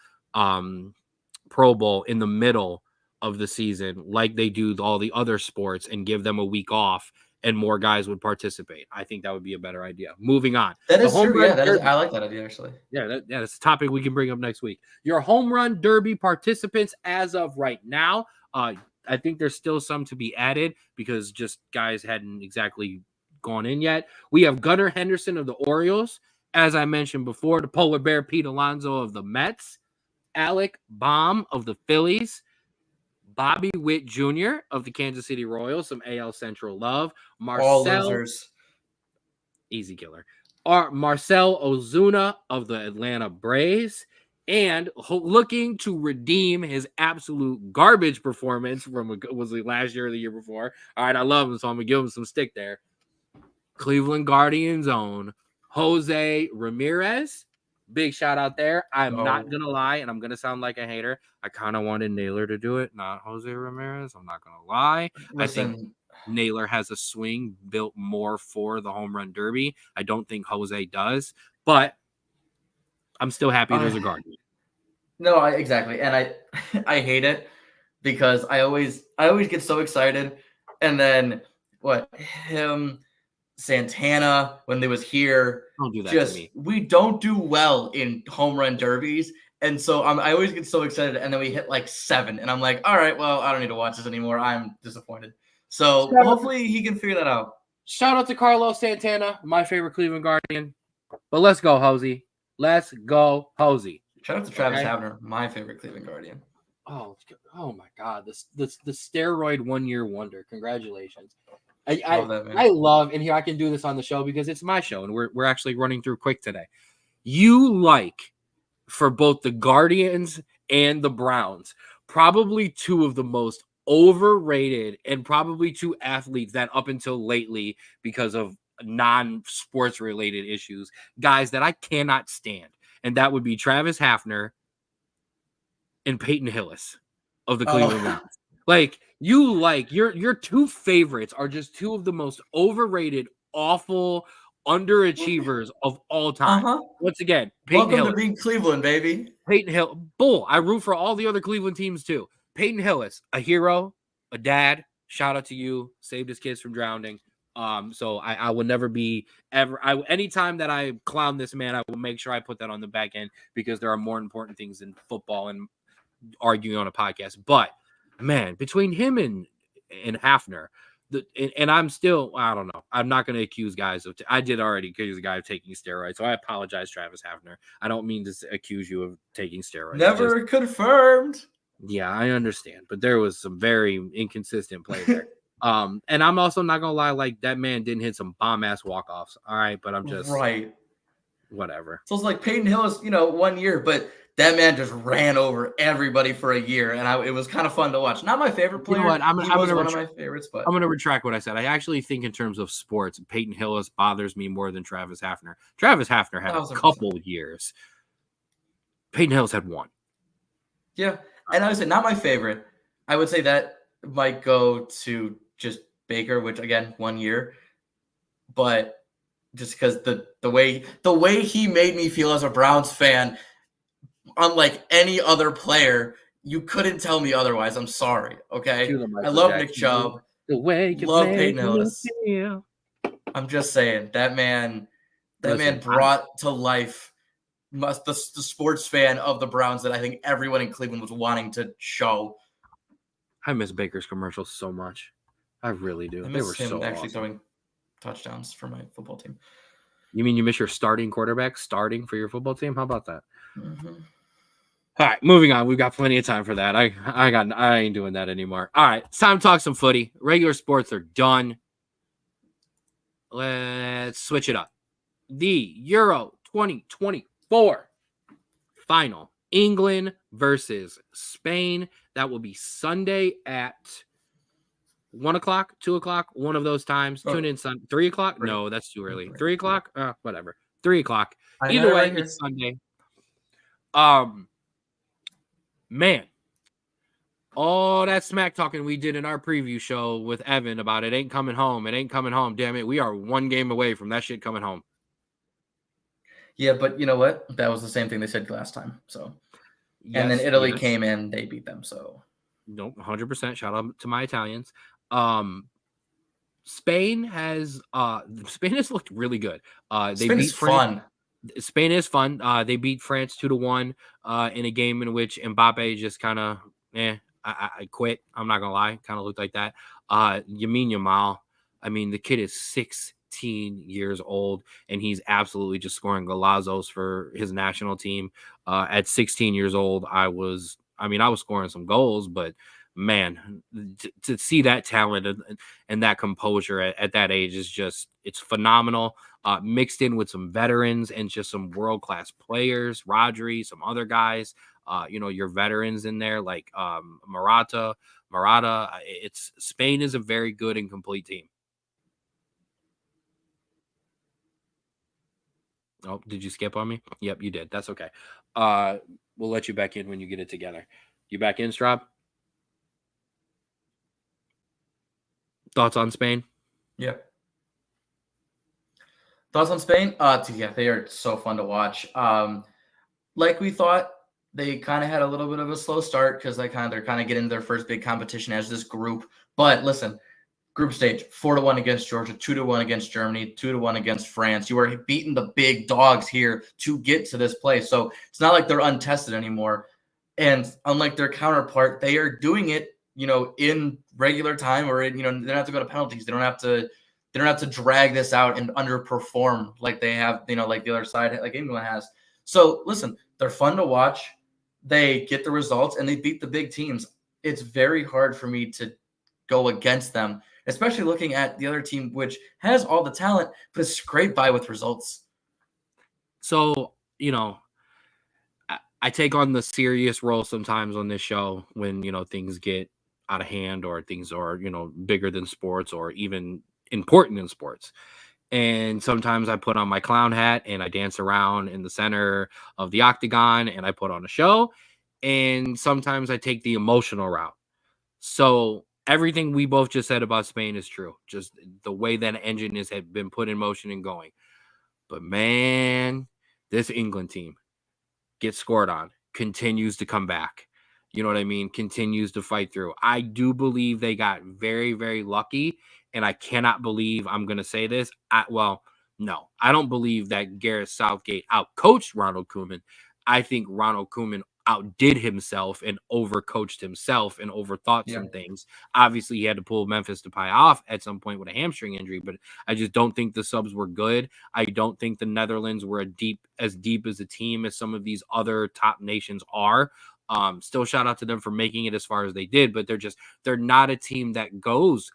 Pro Bowl in the middle of the season, like they do all the other sports, and give them a week off, and more guys would participate. I think that would be a better idea. Moving on. That is true. Yeah, I like that idea, actually. Yeah, that's a topic we can bring up next week. Your home run derby participants as of right now, I think there's still some to be added because just guys hadn't exactly gone in yet. We have Gunnar Henderson of the Orioles. As I mentioned before, the Polar Bear Pete Alonso of the Mets. Alec Baum of the Phillies. Bobby Witt Jr. of the Kansas City Royals, some AL Central love. All losers. Easy killer. Marcell Ozuna of the Atlanta Braves. and looking to redeem his absolute garbage performance from was it last year or the year before. All right, I love him, so I'm gonna give him some stick there. Cleveland Guardians own Jose Ramirez. Big shout out there. I'm not gonna lie, and I'm gonna sound like a hater. I kind of wanted Naylor to do it, not Jose Ramirez. I'm not gonna lie. Listen, I think Naylor has a swing built more for the home run derby. I don't think Jose does, but I'm still happy there's a Guardian. No, exactly, and I hate it because I always get so excited, and then him, Santana, when they was here, Don't do that just to me. we don't do well in home run derbies, and so I always get so excited, and then we hit like 7, and I'm like, all right, well, I don't need to watch this anymore. I'm disappointed. So hopefully he can figure that out. Shout out to Carlos Santana, my favorite Cleveland Guardian. But let's go, Hosey. Let's go, Hosey. Shout out to Travis Havner, my favorite Cleveland Guardian. Oh my God! The steroid 1 year wonder. Congratulations. I love, and here I can do this on the show because it's my show, and we're actually running through quick today. You like, for both the Guardians and the Browns, probably two of the most overrated and probably two athletes that up until lately, because of non-sports related issues, guys that I cannot stand. And that would be Travis Hafner and Peyton Hillis of the Cleveland Browns. Like, your two favorites are just two of the most overrated, awful underachievers of all time. Once again, Peyton Welcome Hillis. to being Cleveland, baby. Peyton Hillis. Bull. I root for all the other Cleveland teams too. Peyton Hillis, a hero, a dad. Shout out to you. Saved his kids from drowning. So I will never be anytime that I clown this man, I will make sure I put that on the back end because there are more important things than football and arguing on a podcast. But man, between him and Hafner, and I'm still, I don't know. I'm not going to accuse guys of. I did already accuse a guy of taking steroids, so I apologize, Travis Hafner. I don't mean to accuse you of taking steroids. Never confirmed. Yeah, I understand, but there was some very inconsistent play there. And I'm also not gonna lie, like that man didn't hit some bomb ass walk-offs. All right, but I'm just whatever. So it's like Peyton Hillis, 1 year, but that man just ran over everybody for a year, and it was kind of fun to watch. Not my favorite player. You know what? I'm one of my favorites, but I'm gonna retract what I said. I actually think in terms of sports, Peyton Hillis bothers me more than Travis Hafner. Travis Hafner had a couple years. Peyton Hillis had one. Yeah, and I would say not my favorite. I would say that might go to just Baker, which again 1 year, but just because the way he made me feel as a Browns fan, unlike any other player, you couldn't tell me otherwise. I'm sorry. Okay, I love Nick Chubb. The way you love Peyton Hillis. I'm just saying that man brought to life the sports fan of the Browns that I think everyone in Cleveland was wanting to show. I miss Baker's commercials so much. I really do. I miss him actually throwing touchdowns for my football team. You mean you miss your starting quarterback starting for your football team? How about that? Mm-hmm. All right, moving on. We've got plenty of time for that. I ain't doing that anymore. All right, it's time to talk some footy. Regular sports are done. Let's switch it up. The Euro 2024 final. England versus Spain. That will be Sunday at 1 o'clock, 2 o'clock, one of those times. Tune in 3 o'clock. No, that's too early. 3 o'clock. Whatever. 3 o'clock. Either way, it's Sunday. Man, all that smack talking we did in our preview show with Evan about it ain't coming home. It ain't coming home. Damn it, we are one game away from that shit coming home. Yeah, but you know what? That was the same thing they said last time. So, and then Italy came in, they beat them. So, nope, 100%. Shout out to my Italians. Spain has looked really good. They beat France. Spain is fun. They beat France 2-1 in a game in which Mbappe just kind of I quit. I'm not gonna lie, kind of looked like that. Lamine Yamal. I mean, the kid is 16 years old, and he's absolutely just scoring golazos for his national team. At 16 years old, I I mean, I was scoring some goals, but man, to see that talent and that composure at that age is just, it's phenomenal. Mixed in with some veterans and just some world-class players, Rodri, some other guys, your veterans in there like Morata. It's Spain is a very good and complete team. Oh, did you skip on me? Yep, you did. That's okay. We'll let you back in when you get it together. You back in, Straub? Thoughts on Spain? Yeah. Thoughts on Spain? Yeah, they are so fun to watch. Like we thought, they kind of had a little bit of a slow start because they're kind of getting their first big competition as this group. But listen, group stage 4-1 against Georgia, 2-1 against Germany, 2-1 against France. You are beating the big dogs here to get to this place. So it's not like they're untested anymore. And unlike their counterpart, they are doing it, in regular time, or they don't have to go to penalties. They don't have to drag this out and underperform like they have, like the other side, like England has. So listen, they're fun to watch. They get the results and they beat the big teams. It's very hard for me to go against them, especially looking at the other team, which has all the talent, but is scraped by with results. So, I take on the serious role sometimes on this show when, things get out of hand or things are, bigger than sports or even important in sports. And sometimes I put on my clown hat and I dance around in the center of the octagon and I put on a show. And sometimes I take the emotional route. So everything we both just said about Spain is true. Just the way that engine had been put in motion and going. But man, this England team gets scored on, continues to come back. You know what I mean? Continues to fight through. I do believe they got very, very lucky. And I cannot believe I'm going to say this. No, I don't believe that Gareth Southgate outcoached Ronald Koeman. I think Ronald Koeman outdid himself and overcoached himself and overthought some things. Obviously, he had to pull Memphis Depay off at some point with a hamstring injury, but I just don't think the subs were good. I don't think the Netherlands were as deep as a team as some of these other top nations are. Still shout out to them for making it as far as they did, but they're not a team that goes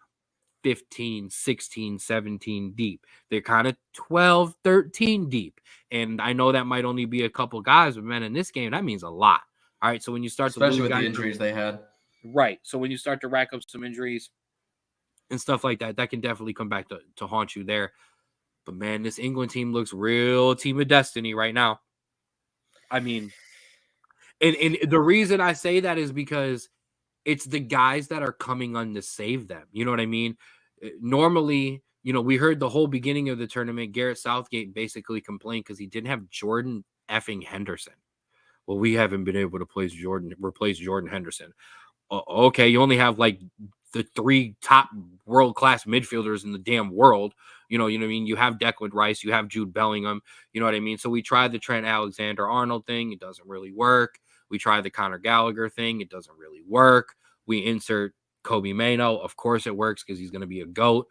15, 16, 17 deep. They're kind of 12, 13 deep. And I know that might only be a couple guys, but man, in this game, that means a lot. All right. So when you start especially to with the injuries they had. Right. So when you start to rack up some injuries and stuff like that, that can definitely come back to haunt you there. But man, this England team looks real team of destiny right now. I mean, and the reason I say that is because it's the guys that are coming on to save them. You know what I mean? Normally, we heard the whole beginning of the tournament, Gareth Southgate basically complained because he didn't have Jordan effing Henderson. Well, we haven't been able to replace Jordan Henderson. Okay, you only have like the 3 top world-class midfielders in the damn world. You know what I mean? You have Declan Rice, you have Jude Bellingham. You know what I mean? So we tried the Trent Alexander-Arnold thing. It doesn't really work. We tried the Conor Gallagher thing. It doesn't really work. We insert Kobe Mano. Of course it works because he's going to be a GOAT.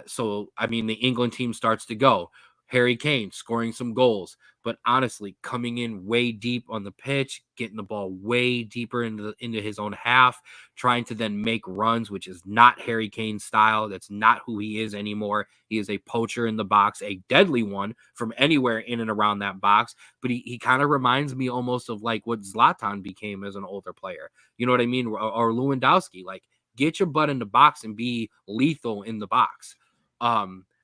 So, I mean, the England team starts to go. Harry Kane scoring some goals, but honestly, coming in way deep on the pitch, getting the ball way deeper into his own half, trying to then make runs, which is not Harry Kane's style. That's not who he is anymore. He is a poacher in the box, a deadly one from anywhere in and around that box. But he kind of reminds me almost of like what Zlatan became as an older player. You know what I mean? Or Lewandowski. Like, get your butt in the box and be lethal in the box.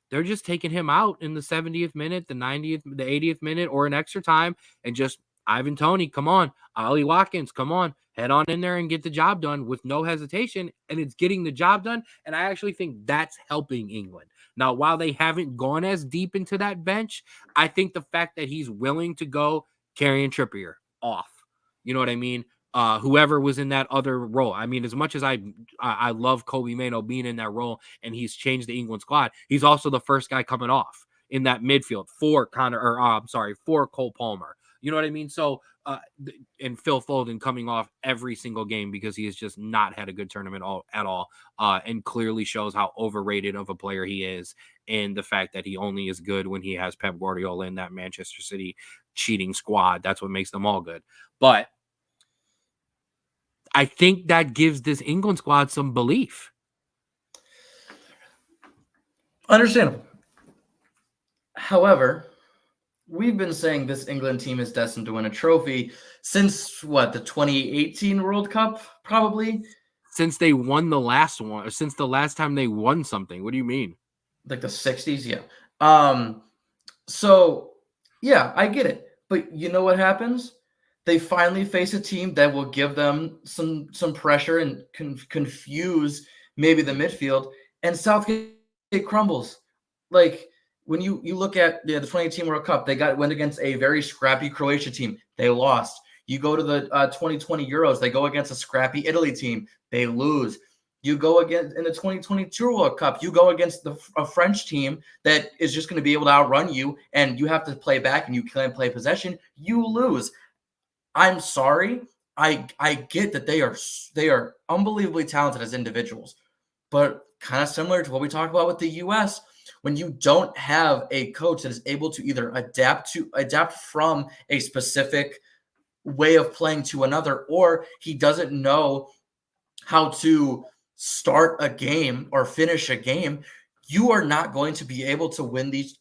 They're just taking him out in the 70th minute, the 90th, the 80th minute, or an extra time, and just Ivan Toney, come on, Ollie Watkins, come on, head on in there and get the job done with no hesitation, and it's getting the job done. And I actually think that's helping England. Now, while they haven't gone as deep into that bench, I think the fact that he's willing to go carrying Trippier off, you know what I mean? Whoever was in that other role. I mean, as much as I love Kobe Mano being in that role and he's changed the England squad, he's also the first guy coming off in that midfield for Cole Palmer. You know what I mean? So, and Phil Foden coming off every single game because he has just not had a good tournament at all, and clearly shows how overrated of a player he is, and the fact that he only is good when he has Pep Guardiola in that Manchester City cheating squad. That's what makes them all good. But I think that gives this England squad some belief. Understandable. However, we've been saying this England team is destined to win a trophy since what, the 2018 World Cup, probably? Since they won the last one, or since the last time they won something. What do you mean? Like the 60s, yeah. So yeah, I get it. But you know what happens? They finally face a team that will give them some pressure and confuse maybe the midfield, and Southgate crumbles. Like when you look at the 2018 World Cup, they went against a very scrappy Croatia team. They lost. You go to the 2020 Euros, they go against a scrappy Italy team. They lose. You go against in the 2022 World Cup, you go against a French team that is just going to be able to outrun you, and you have to play back and you can't play possession. You lose. I'm sorry. I get that they are unbelievably talented as individuals, but kind of similar to what we talked about with the US, when you don't have a coach that is able to either adapt from a specific way of playing to another, or he doesn't know how to start a game or finish a game, you are not going to be able to win these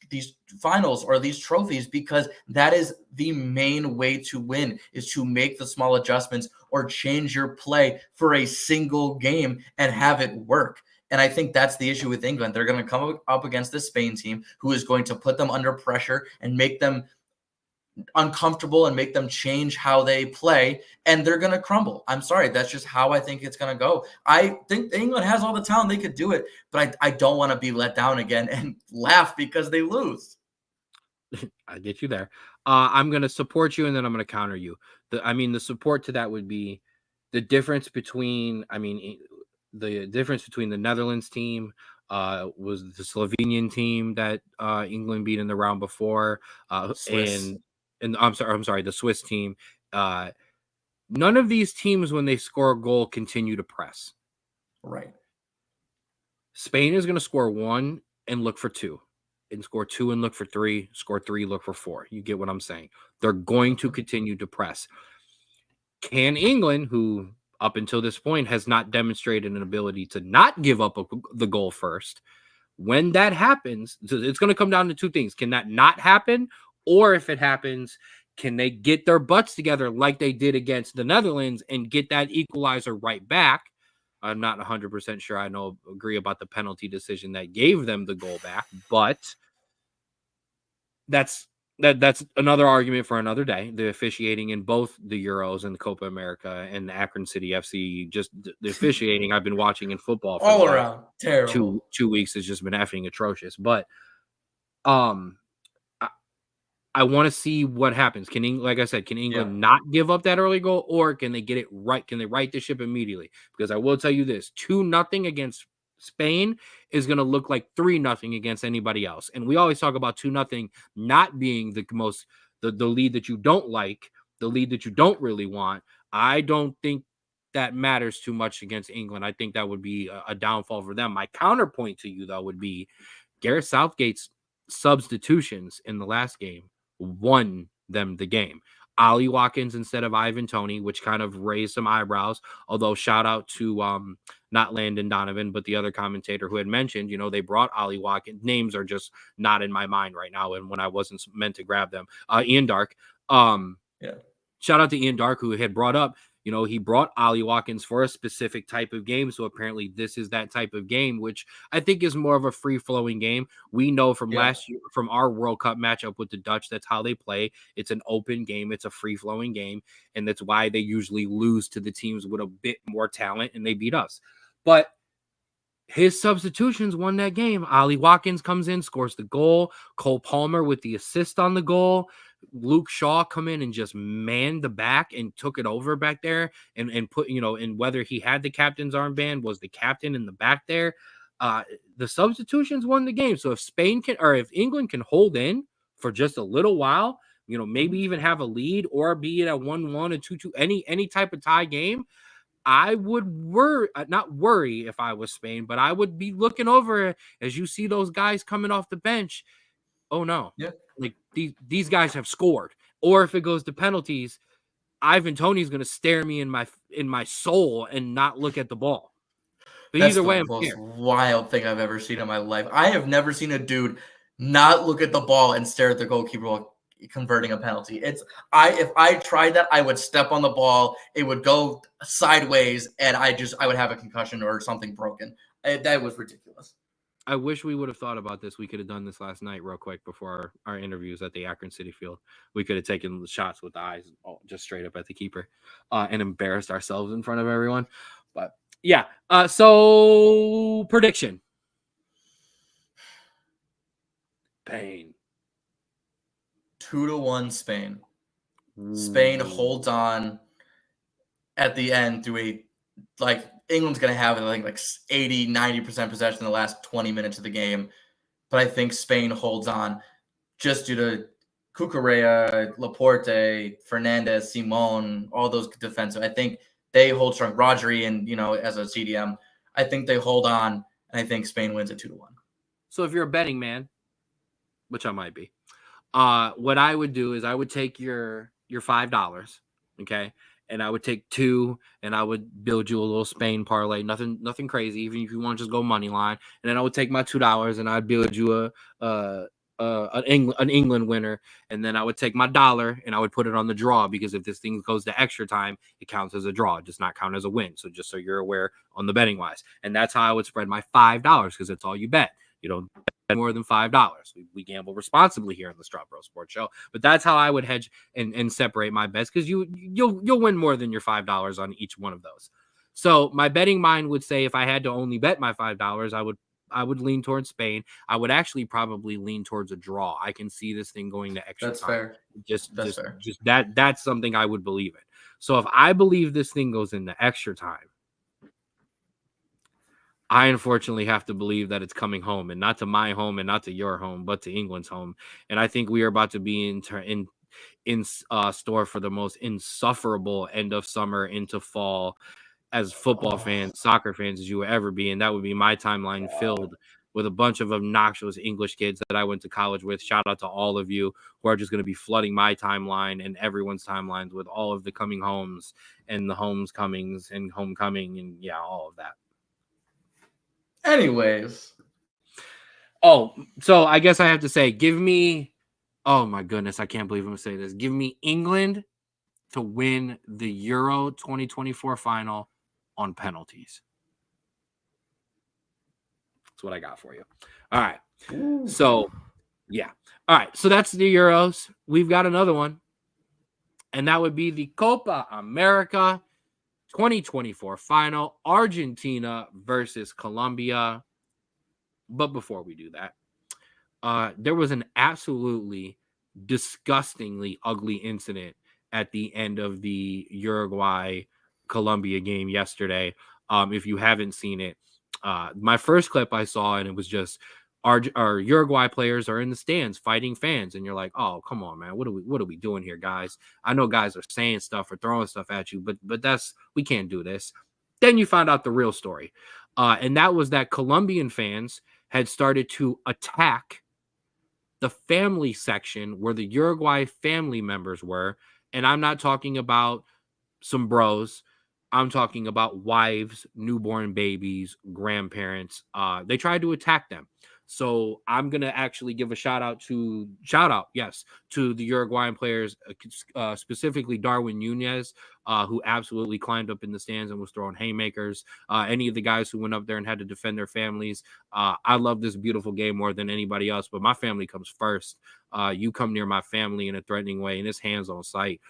finals or these trophies, because that is the main way to win, is to make the small adjustments or change your play for a single game and have it work. And I think that's the issue with England. They're going to come up against the Spain team who is going to put them under pressure and make them uncomfortable and make them change how they play, and they're going to crumble. I'm sorry. That's just how I think it's going to go. I think England has all the talent. They could do it, but I don't want to be let down again and laugh because they lose. I get you there. I'm going to support you, and then I'm going to counter you. The support to that would be the difference between, the difference between the Netherlands team was the Slovenian team that England beat in the round before, and I'm sorry, the Swiss team. None of these teams, when they score a goal, continue to press. Right. Spain is going to score 1 and look for 2, and score 2 and look for 3, score 3, look for 4. You get what I'm saying? They're going to continue to press. Can England, who up until this point has not demonstrated an ability to not give up the goal first, when that happens, it's going to come down to two things. Can that not happen? Or if it happens, can they get their butts together like they did against the Netherlands and get that equalizer right back? I'm not 100% sure I agree about the penalty decision that gave them the goal back, but that's another argument for another day. The officiating in both the Euros and the Copa America and the Akron City FC, just the officiating I've been watching in football for all around terrible. Two weeks has just been effing atrocious. But I want to see what happens. Like I said, can England not give up that early goal, or can they get it right? Can they right the ship immediately? Because I will tell you this: 2-0 against Spain is going to look like 3-0 against anybody else. And we always talk about 2-0 not being the lead that you don't like, the lead that you don't really want. I don't think that matters too much against England. I think that would be a downfall for them. My counterpoint to you, though, would be Gareth Southgate's substitutions in the last game won them the game. Ollie Watkins instead of Ivan Toney, which kind of raised some eyebrows. Although shout out to not Landon Donovan, but the other commentator who had mentioned, they brought Ollie Watkins. Names are just not in my mind right now, and when I wasn't meant to grab them. Ian Dark. Shout out to Ian Dark, who had brought up, he brought Ollie Watkins for a specific type of game. So apparently this is that type of game, which I think is more of a free-flowing game. We know from last year, from our World Cup matchup with the Dutch, that's how they play. It's an open game. It's a free-flowing game. And that's why they usually lose to the teams with a bit more talent, and they beat us. But his substitutions won that game. Ollie Watkins comes in, scores the goal. Cole Palmer with the assist on the goal. Luke Shaw come in and just manned the back and took it over back there and put, and whether he had the captain's armband, was the captain in the back there. The substitutions won the game. So if if England can hold in for just a little while, maybe even have a lead or be it a 1-1, a 2-2, any type of tie game, I would not worry if I was Spain, but I would be looking over as you see those guys coming off the bench. Oh no. Yeah. Like these guys have scored. Or if it goes to penalties, Ivan Toney's going to stare me in my soul and not look at the ball. But That's either the way, I'm most scared. wild thing I've ever seen in my life. I have never seen a dude not look at the ball and stare at the goalkeeper while converting a penalty. If I tried that, I would step on the ball, it would go sideways, and I would have a concussion or something broken. That was ridiculous. I wish we would have thought about this. We could have done this last night real quick before our interviews at the Akron City Field. We could have taken the shots with the eyes just straight up at the keeper and embarrassed ourselves in front of everyone. But yeah, so prediction. Pain. 2-1 Spain. Spain holds on at the end through England's going to have, I think, like 80, 90% possession in the last 20 minutes of the game. But I think Spain holds on just due to Cucurella, Laporte, Fernandez, Simon, all those defensive. I think they hold strong. Rodri and, as a CDM, I think they hold on, and I think Spain wins at 2-1. So if you're a betting man, which I might be, what I would do is I would take your $5, okay, and I would take 2, and I would build you a little Spain parlay, nothing crazy, even if you want to just go money line, and then I would take my $2 and I'd build you an England winner, and then I would take my $1 and I would put it on the draw, because if this thing goes to extra time, it counts as a draw. It does not count as a win. So just so you're aware on the betting wise, and that's how I would spread my $5, because it's all you bet. You don't bet more than $5. We gamble responsibly here on the Straub Bros Sports Show, but that's how I would hedge and separate my bets, because you'll win more than your $5 on each one of those. So my betting mind would say if I had to only bet my $5, I would lean towards Spain. I would actually probably lean towards a draw. I can see this thing going to extra time. That's fair. Just that's something I would believe in. So if I believe this thing goes into extra time, I unfortunately have to believe that it's coming home, and not to my home and not to your home, but to England's home. And I think we are about to be in store for the most insufferable end of summer into fall as football fans, soccer fans as you will ever be. And that would be my timeline filled with a bunch of obnoxious English kids that I went to college with. Shout out to all of you who are just going to be flooding my timeline and everyone's timelines with all of the coming homes and the homecomings and homecoming and all of that. Anyways. Oh, so I guess I have to say, give me, oh my goodness, I can't believe I'm going to say this. Give me England to win the Euro 2024 final on penalties. That's what I got for you. All right. Ooh. So, yeah. All right. So that's the Euros. We've got another one, and that would be the Copa America 2024 final, Argentina versus Colombia. But before we do that, there was an absolutely disgustingly ugly incident at the end of the Uruguay-Colombia game yesterday. If you haven't seen it, my first clip I saw, and it was just our Uruguay players are in the stands fighting fans, and you're like, oh, come on, man, what are we doing here, guys? I know guys are saying stuff or throwing stuff at you, but we can't do this. Then you find out the real story, and that was that Colombian fans had started to attack the family section where the Uruguay family members were, and I'm not talking about some bros. I'm talking about wives, newborn babies, grandparents. They tried to attack them. So I'm going to actually give a shout out, to the Uruguayan players, specifically Darwin Nunez, who absolutely climbed up in the stands and was throwing haymakers. Any of the guys who went up there and had to defend their families. I love this beautiful game more than anybody else, but my family comes first. You come near my family in a threatening way, and it's hands on sight.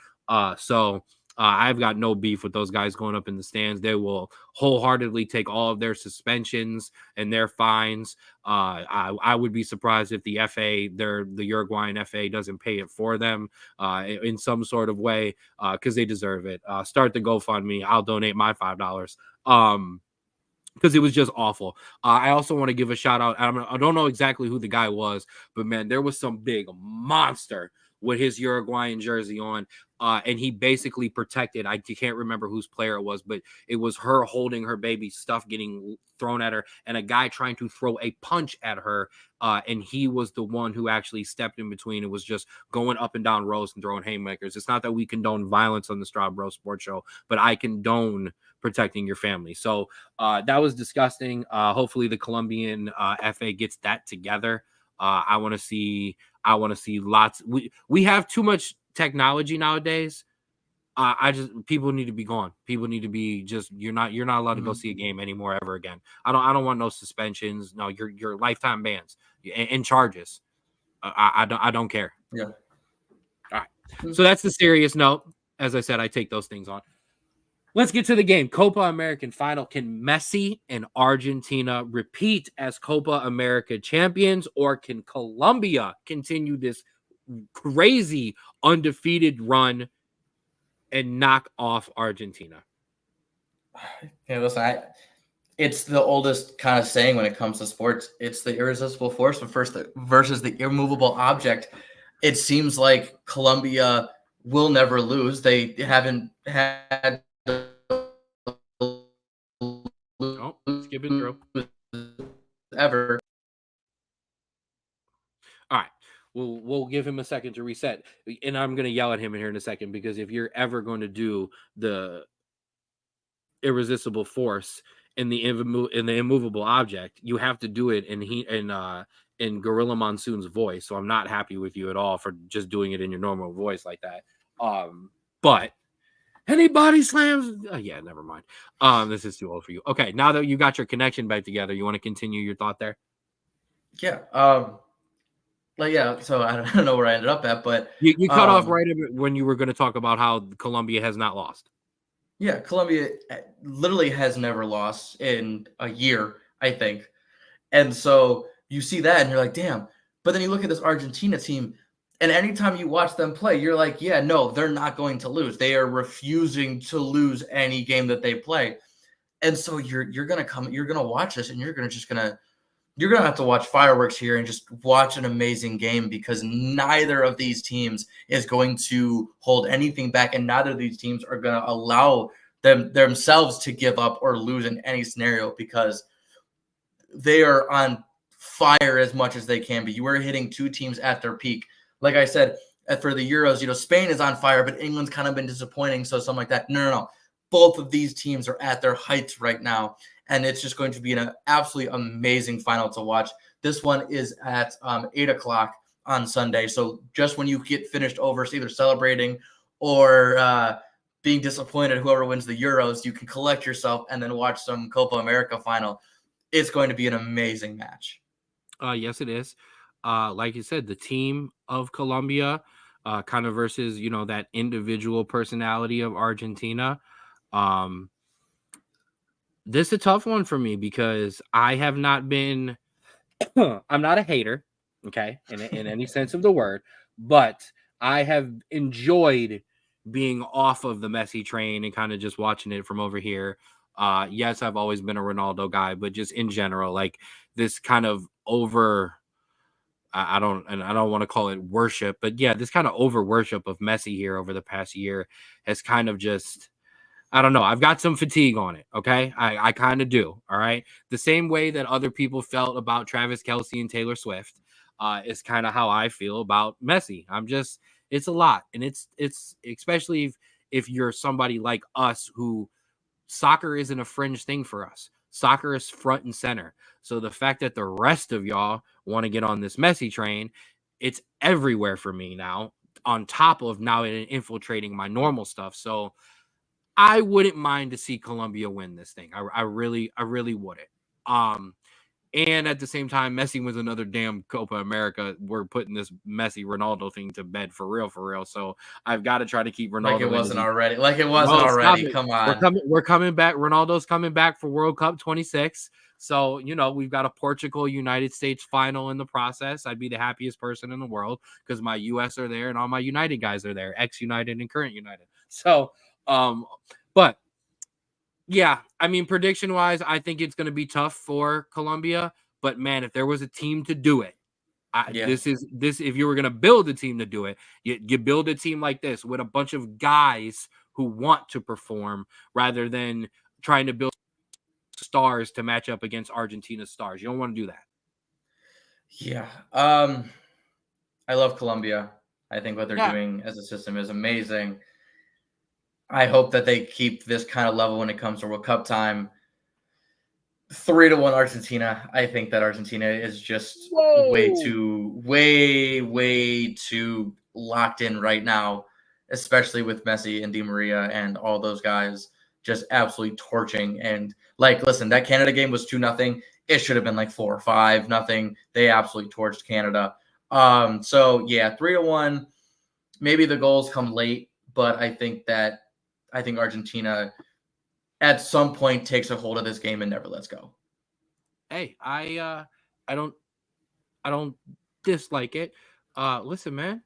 I've got no beef with those guys going up in the stands. They will wholeheartedly take all of their suspensions and their fines. I would be surprised if the Uruguayan FA doesn't pay it for them in some sort of way, because they deserve it. Start the GoFundMe. I'll donate my $5. Because it was just awful. I also want to give a shout out. I don't know exactly who the guy was, but man, there was some big monster with his Uruguayan jersey on. And he basically protected, I can't remember whose player it was, but it was her holding her baby's stuff getting thrown at her and a guy trying to throw a punch at her. And he was the one who actually stepped in between. It was just going up and down rows and throwing haymakers. It's not that we condone violence on the Straub Bros Sports Show, but I condone protecting your family. So that was disgusting. Hopefully the Colombian FA gets that together. I want to see lots. We have too much technology nowadays. People need to be gone. People need to be just you're not allowed to go see a game anymore ever again. I don't want no suspensions. No, your lifetime bans and charges. I don't care. Yeah. All right. So that's the serious note. As I said, I take those things on. Let's get to the game. Copa American final. Can Messi and Argentina repeat as Copa America champions, or can Colombia continue this crazy undefeated run and knock off Argentina? Yeah, listen, it's the oldest kind of saying when it comes to sports. It's the irresistible force versus the immovable object. It seems like Colombia will never lose. They haven't had skip it through ever. All right. We'll give him a second to reset. And I'm going to yell at him in here in a second, because if you're ever going to do the irresistible force in the immovable object, you have to do it in Gorilla Monsoon's voice. So I'm not happy with you at all for just doing it in your normal voice like that. But any body slams? Yeah, never mind. This is too old for you. Okay, now that you got your connection back together, you want to continue your thought there? Yeah. So I don't know where I ended up at, but you cut off right when you were going to talk about how Colombia has not lost. Yeah, Colombia literally has never lost in a year, I think. And so you see that and you're like, damn. But then you look at this Argentina team, and anytime you watch them play, you're like, yeah, no, they're not going to lose. They are refusing to lose any game that they play. And so you're gonna watch this, and you're gonna have to watch fireworks here and just watch an amazing game, because neither of these teams is going to hold anything back, and neither of these teams are going to allow themselves to give up or lose in any scenario, because they are on fire as much as they can be. You are hitting two teams at their peak. Like I said, for the Euros, Spain is on fire, but England's kind of been disappointing, so something like that. No. Both of these teams are at their heights right now. And it's just going to be an absolutely amazing final to watch. This one is at 8 o'clock on Sunday. So just when you get finished over, either celebrating or being disappointed, whoever wins the Euros, you can collect yourself and then watch some Copa America final. It's going to be an amazing match. Yes, it is. Like you said, the team of Colombia kind of versus, that individual personality of Argentina. This is a tough one for me, because I have not been I'm not a hater, okay, in any sense of the word, but I have enjoyed being off of the Messi train and kind of just watching it from over here. Yes, I've always been a Ronaldo guy, but just in general, like this kind of I don't want to call it worship, but yeah, this kind of over worship of Messi here over the past year has kind of just, I don't know. I've got some fatigue on it. Okay. I kind of do. All right. The same way that other people felt about Travis Kelce and Taylor Swift is kind of how I feel about Messi. It's a lot. And it's especially if you're somebody like us, who soccer isn't a fringe thing for us. Soccer is front and center. So the fact that the rest of y'all want to get on this Messi train, it's everywhere for me now, on top of now it infiltrating my normal stuff. So I wouldn't mind to see Colombia win this thing. I really wouldn't. And at the same time, Messi was another damn Copa America. We're putting this Messi Ronaldo thing to bed for real. So I've got to try to keep Ronaldo. Like it wasn't already. Come on. We're coming back. Ronaldo's coming back for World Cup 26. So, we've got a Portugal United States final in the process. I'd be the happiest person in the world, because my US are there and all my United guys are there, ex-United and current United. So, but yeah, I mean, prediction wise, I think it's going to be tough for Colombia, but man, if there was a team to do it, Yeah. This is this. If you were going to build a team to do it, you build a team like this with a bunch of guys who want to perform rather than trying to build stars to match up against Argentina's stars. You don't want to do that. Yeah. I love Colombia. I think what they're Yeah. doing as a system is amazing. I hope that they keep this kind of level when it comes to World Cup time. 3-1 Argentina. I think that Argentina is just way too locked in right now, especially with Messi and Di Maria and all those guys just absolutely torching. And listen, that Canada game was 2-0. It should have been like 4 or 5-0. They absolutely torched Canada. So yeah, 3-1. Maybe the goals come late, but I think Argentina at some point takes a hold of this game and never lets go. Hey, I don't dislike it. Listen, man,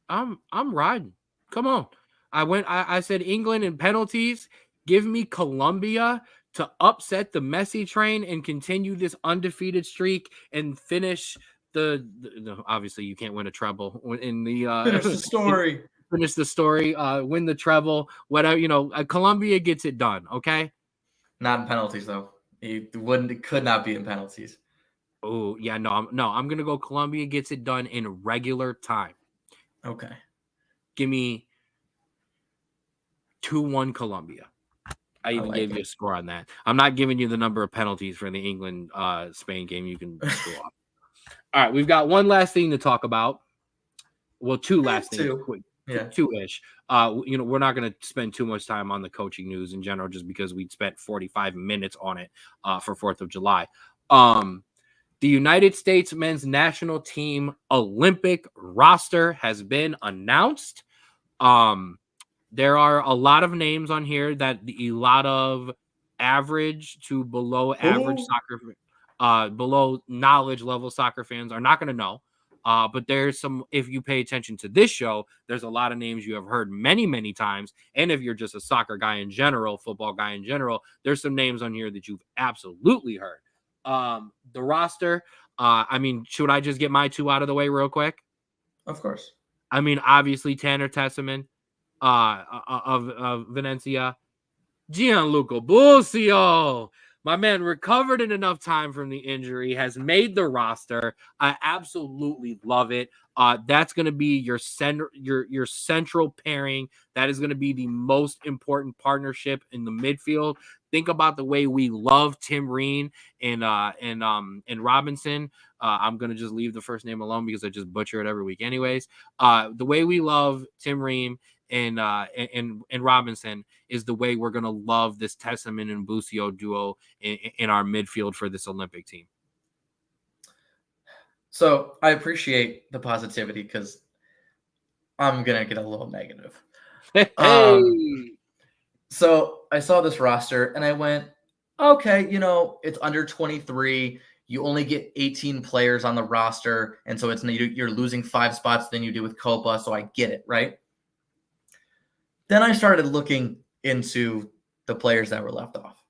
I'm riding. Come on. I said England in penalties. Give me Colombia to upset the Messi train and continue this undefeated streak and finish obviously you can't win a treble in the Finish the story. Finish the story, win the treble, whatever, Colombia gets it done, okay? Not in penalties though. It could not be in penalties. Oh, yeah, no, I'm going to go Colombia gets it done in regular time. Okay. Give me 2-1 Colombia. I even gave you a score on that. I'm not giving you the number of penalties for the England Spain game. You can screw up. All right, we've got one last thing to talk about. Well, two last things, quick, two-ish. We're not going to spend too much time on the coaching news in general, just because we spent 45 minutes on it for 4th of July. The United States men's national team Olympic roster has been announced. There are a lot of names on here that a lot of average to below average soccer, below knowledge level soccer fans are not going to know. But there's some, if you pay attention to this show, there's a lot of names you have heard many, many times. And if you're just a soccer guy in general, football guy in general, there's some names on here that you've absolutely heard. The roster, should I just get my two out of the way real quick? Of course. Obviously Tanner Tessman of Valencia, Gianluca Busio. My man recovered in enough time from the injury, has made the roster. I absolutely love it. That's going to be your central pairing. That is going to be the most important partnership in the midfield. Think about the way we love Tim Ream and Robinson. I'm going to just leave the first name alone because I just butcher it every week anyways. The way we love Tim Ream and Robinson is the way we're going to love this Tessman and Busio duo in our midfield for this Olympic team. So I appreciate the positivity because I'm going to get a little negative. Hey. So I saw this roster and I went, okay, it's under 23. You only get 18 players on the roster. And so you're losing 5 spots than you do with Copa. So I get it, right? Then I started looking into the players that were left off.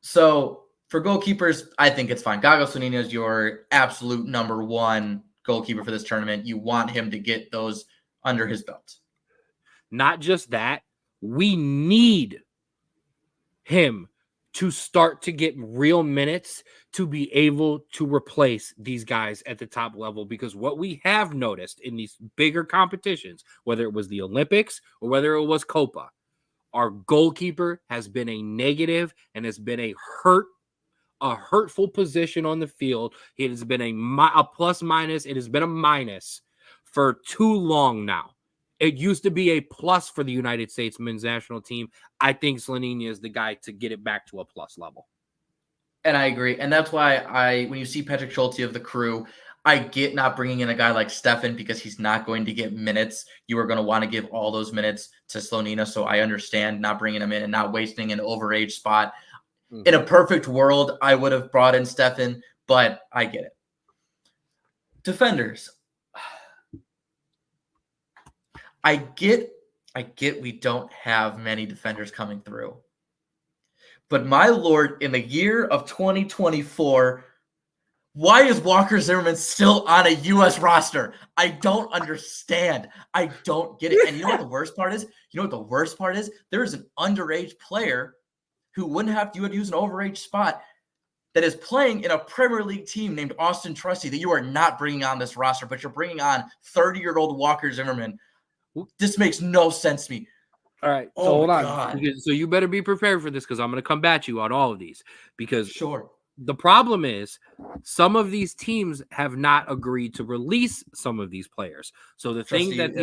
So for goalkeepers, I think it's fine. Gago Sonina is your absolute number one goalkeeper for this tournament. You want him to get those under his belt. Not just that, we need him to start to get real minutes to be able to replace these guys at the top level, because what we have noticed in these bigger competitions, whether it was the Olympics or whether it was Copa, our goalkeeper has been a negative and has been a hurtful position on the field. It has been a plus minus. It has been a minus for too long now. It used to be a plus for the United States men's national team. I think Slonina is the guy to get it back to a plus level. And I agree. And that's why when you see Patrick Schulte of the crew, I get not bringing in a guy like Stefan because he's not going to get minutes. You are going to want to give all those minutes to Slonina. So I understand not bringing him in and not wasting an overage spot. Mm-hmm. In a perfect world, I would have brought in Stefan, but I get it. Defenders. I get we don't have many defenders coming through. But my Lord, in the year of 2024, Why is Walker Zimmerman still on a U.S. roster? I don't understand. I don't get it. And you know what the worst part is? There is an underage player who you would use an overage spot that is playing in a Premier League team named Austin Trusty that you are not bringing on this roster, but you're bringing on 30-year-old Walker Zimmerman. This makes no sense to me. All right, so hold on. So you better be prepared for this because I'm going to come at you on all of these because the problem is some of these teams have not agreed to release some of these players. So the thing that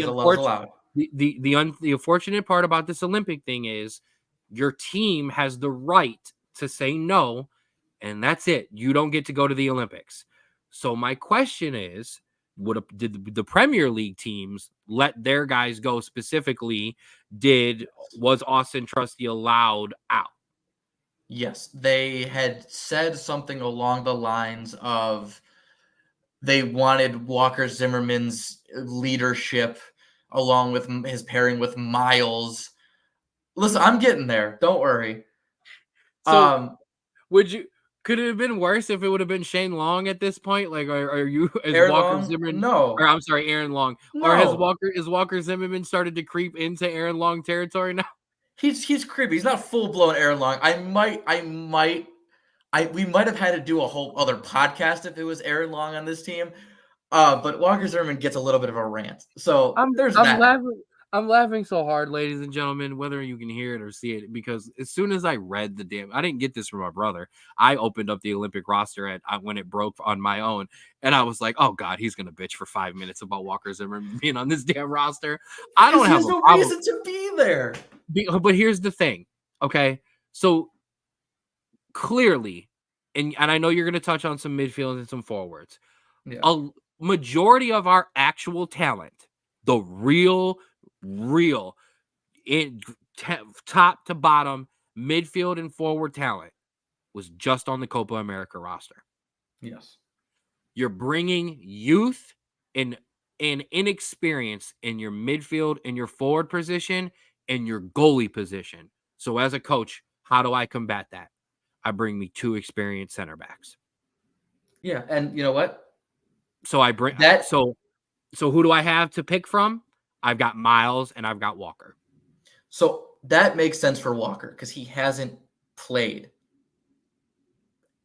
the unfortunate part about this Olympic thing is your team has the right to say no, and that's it. You don't get to go to the Olympics. So my question is, did the Premier League teams let their guys go specifically? Was Austin Trusty allowed out? Yes, they had said something along the lines of they wanted Walker Zimmerman's leadership along with his pairing with Miles. Listen, I'm getting there. Don't worry. So, could it have been worse if it would have been Shane Long at this point? Like, are you Walker Zimmerman? No. Or I'm sorry, Aaron Long. No. Or is Walker Zimmerman started to creep into Aaron Long territory now? He's creepy. He's not full blown Aaron Long. We might have had to do a whole other podcast if it was Aaron Long on this team. But Walker Zimmerman gets a little bit of a rant. So I'm laughing so hard, ladies and gentlemen, whether you can hear it or see it, because as soon as I read I didn't get this from my brother. I opened up the Olympic roster when it broke on my own, and I was like, "Oh God, he's gonna bitch for 5 minutes about Walker Zimmerman being on this damn roster." I don't have no reason to be there. But here's the thing, okay? So clearly, and I know you're gonna touch on some midfield and some forwards. Yeah. A majority of our actual talent, the real top to bottom midfield and forward talent was just on the Copa America roster. Yes. You're bringing youth and inexperience in your midfield and your forward position and your goalie position. So as a coach, how do I combat that? I bring me 2 experienced center backs. Yeah, and you know what? So I bring that. So who do I have to pick from? I've got Miles and I've got Walker. So that makes sense for Walker because he hasn't played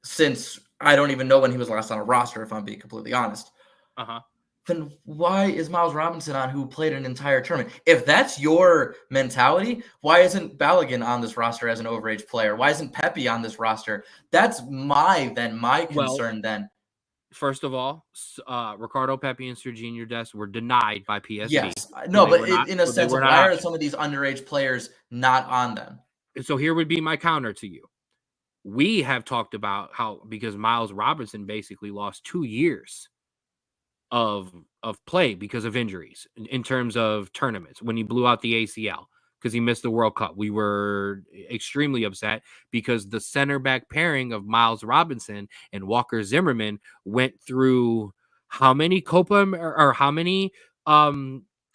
since I don't even know when he was last on a roster, if I'm being completely honest. Then why is Miles Robinson on, who played an entire tournament? If that's your mentality, why isn't Balogun on this roster as an overage player? Why isn't Pepe on this roster? That's my concern then. First of all, Ricardo Pepi and Serginho Dest were denied by PSV. Yes, no, but in a sense, why are some of these underage players not on them? So here would be my counter to you. We have talked about because Miles Robinson basically lost 2 years of play because of injuries in terms of tournaments when he blew out the ACL because he missed the World Cup. We were extremely upset because the center back pairing of Miles Robinson and Walker Zimmerman went through how many CONCACAF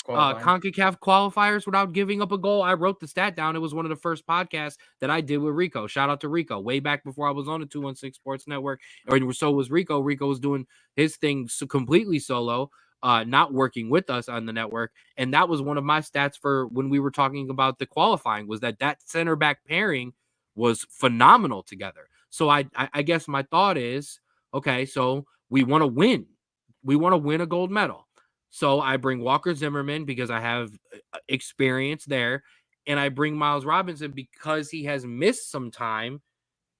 qualifiers without giving up a goal. I wrote the stat down. It was one of the first podcasts that I did with Rico. Shout out to Rico way back before I was on the 216 Sports Network. Or so was Rico. Rico was doing his thing completely solo, not working with us on the network. And that was one of my stats for when we were talking about the qualifying, was that center back pairing was phenomenal together. So I guess my thought is, okay, so we want to win. We want to win a gold medal. So I bring Walker Zimmerman because I have experience there, and I bring Miles Robinson because he has missed some time.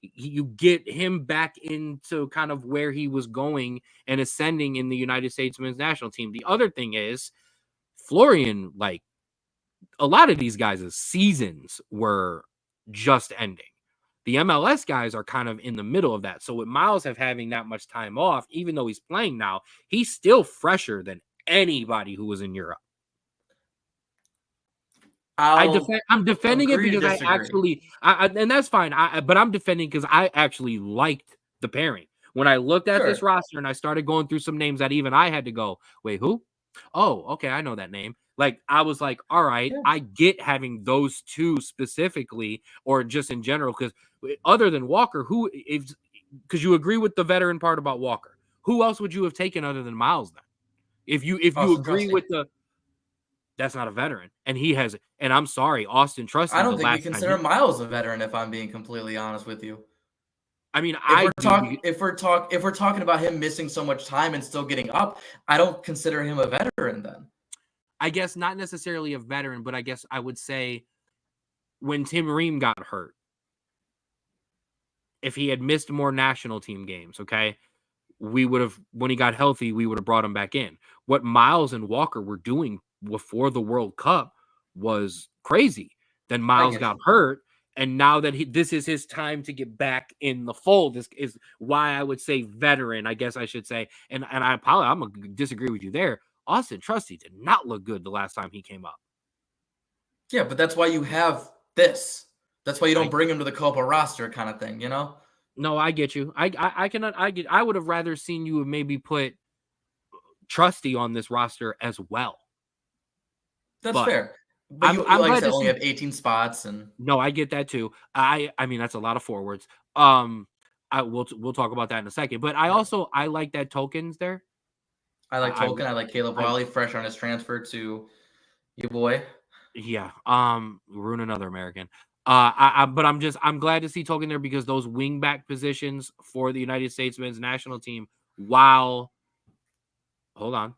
You get him back into kind of where he was going and ascending in the United States men's national team. The other thing is Florian, like a lot of these guys' seasons were just ending. The MLS guys are kind of in the middle of that. So with Miles having that much time off, even though he's playing now, he's still fresher than anybody who was in Europe. I'm defending it because and that's fine. But I'm defending because I actually liked the pairing. When I looked at this roster and I started going through some names that even I had to go, wait, who? Oh, okay, I know that name. Like, I was like, all right, I get having those 2 specifically, or just in general, because other than Walker, because you agree with the veteran part about Walker. Who else would you have taken other than Miles then? If you Austin agree Trusty. with that's not a veteran, and he has. And I'm sorry, Austin Trusty. I don't The think we last time consider Miles a veteran, if I'm being completely honest with you. I mean, If I we're do. talking about him missing so much time and still getting up, I don't consider him a veteran then. I guess not necessarily a veteran, but I guess I would say when Tim Ream got hurt, if he had missed more national team games, okay, we would have, when he got healthy, we would have brought him back in. What Miles and Walker were doing before the World Cup was crazy. Then Miles got hurt, and now that this is his time to get back in the fold. This is why I would say veteran, I guess I should say. And I apologize, I'm gonna disagree with you there. Austin Trusty did not look good the last time he came up. Yeah, but that's why you have this. That's why you don't bring him to the Copa roster kind of thing, you know? No, I get you. I would have rather seen you maybe put Trusty on this roster as well. That's fair. But you like I said, only have 18 spots, and no, I get that too. I mean that's a lot of forwards. We'll talk about that in a second. But I like that Tokens there. I like Tolkien. I like Caleb Wiley, fresh on his transfer to you boy. Yeah. Ruin another American. But I'm glad to see Tolkien there because those wingback positions for the United States men's national team, hold on,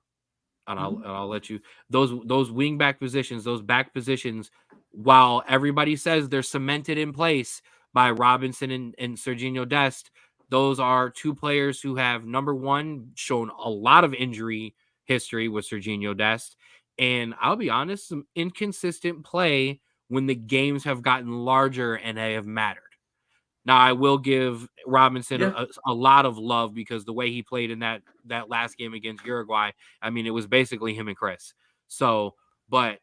and I'll let you those wingback positions, those back positions, while everybody says they're cemented in place by Robinson and Serginho Dest, those are two players who have, number one, shown a lot of injury history with Serginho Dest. And I'll be honest, some inconsistent play when the games have gotten larger and they have mattered. Now, I will give Robinson a lot of love because the way he played in that last game against Uruguay, I mean, it was basically him and Chris. So, but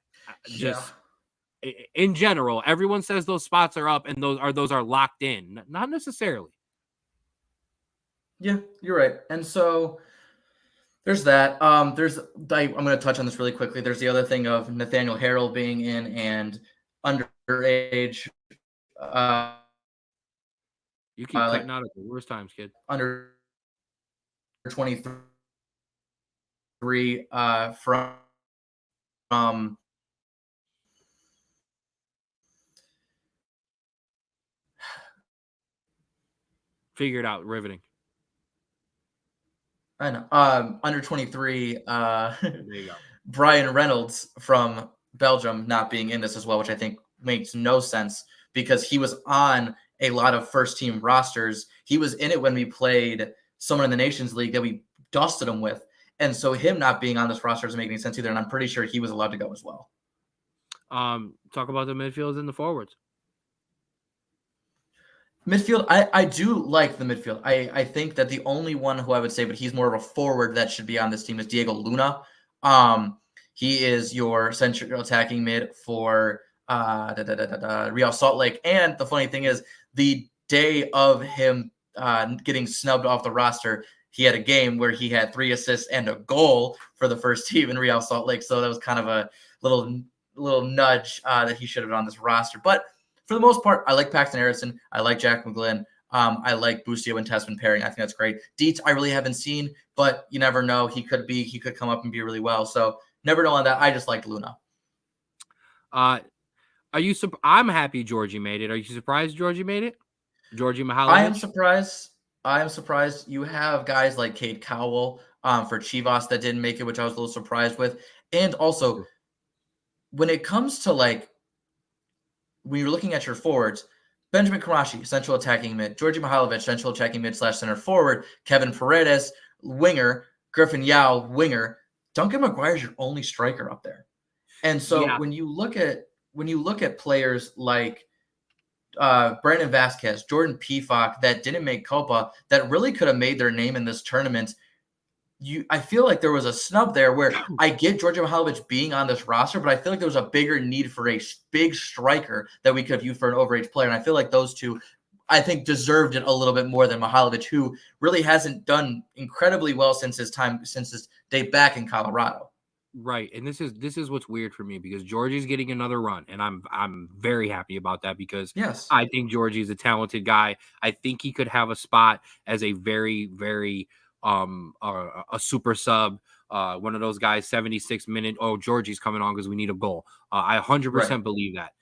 just in general, everyone says those spots are up and those are locked in. Not necessarily. Yeah, you're right. And so there's that. I'm going to touch on this really quickly. There's the other thing of Nathaniel Harrell being in and underage. You keep cutting out at the worst times, kid. Under 23 from figure it out. Riveting. I know. Under 23, there you go. Brian Reynolds from Belgium not being in this as well, which I think makes no sense because he was on a lot of first team rosters. He was in it when we played someone in the Nations League that we dusted him with. And so him not being on this roster doesn't make any sense either. And I'm pretty sure he was allowed to go as well. Talk about the midfields and the forwards. Midfield, I do like the midfield. I think that the only one who I would say, but he's more of a forward that should be on this team is Diego Luna. He is your central attacking mid for Real Salt Lake. And the funny thing is, the day of him getting snubbed off the roster, he had a game where he had 3 assists and a goal for the first team in Real Salt Lake. So that was kind of a little nudge that he should have been on this roster. But for the most part, I like Paxton Harrison. I like Jack McGlynn. I like Busio and Tessman pairing. I think that's great. Dietz, I really haven't seen, but you never know. He could come up and be really well. So never know on that. I just like Luna. Are you? I'm happy Georgie made it. Are you surprised Georgie made it? Georgie Mihailovic? I am surprised. You have guys like Cade Cowell for Chivas that didn't make it, which I was a little surprised with. And also, when it comes to when you're looking at your forwards, Benjamin Karashi, central attacking mid, Georgie Mihailovic, central attacking mid / center forward, Kevin Paredes, winger, Griffin Yao, winger. Duncan McGuire's your only striker up there. And so when you look at players like Brandon Vasquez, Jordan Pefok that didn't make Copa, that really could have made their name in this tournament, I feel like there was a snub there where I get Georgia Mihailovic being on this roster, but I feel like there was a bigger need for a big striker that we could have used for an overage player. And I feel like those two, I think, deserved it a little bit more than Mihailovic, who really hasn't done incredibly well since his day back in Colorado. Right. And this is what's weird for me because Georgie's getting another run. And I'm very happy about that because I think Georgie's a talented guy. I think he could have a spot as a very, very a super sub, one of those guys, 76-minute. Oh, Georgie's coming on because we need a goal. I 100% believe that.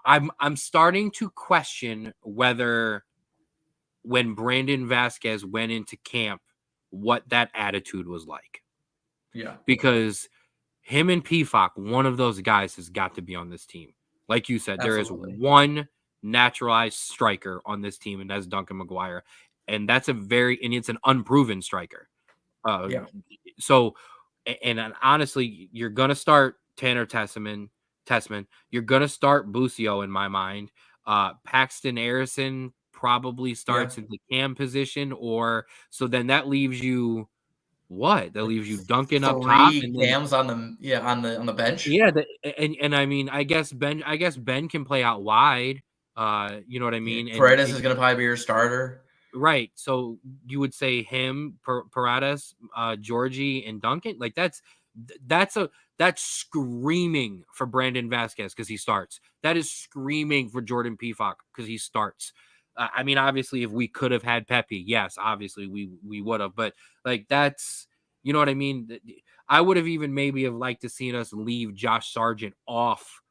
I'm starting to question whether when Brandon Vasquez went into camp, what that attitude was like. Yeah. Because him and PFOC, one of those guys has got to be on this team. Like you said, Absolutely. there is one naturalized striker on this team, and that's Duncan McGuire. And it's an unproven striker. Yeah. So, and honestly, you're going to start Tanner Tessman. You're going to start Busio in my mind. Paxton Harrison probably starts in the cam position, so then that leaves you what? That leaves you Duncan up top and then cams on the bench. Yeah, and I mean, I guess Ben can play out wide. You know what I mean? Paredes is going to probably be your starter. Right. So you would say him, Paredes, Georgie, and Duncan. Like that's screaming for Brandon Vasquez because he starts. That is screaming for Jordan Pefok because he starts. I mean, obviously, if we could have had Pepe, yes, obviously we would have. But like that's, you know what I mean. I would have even maybe have liked to seen us leave Josh Sargent off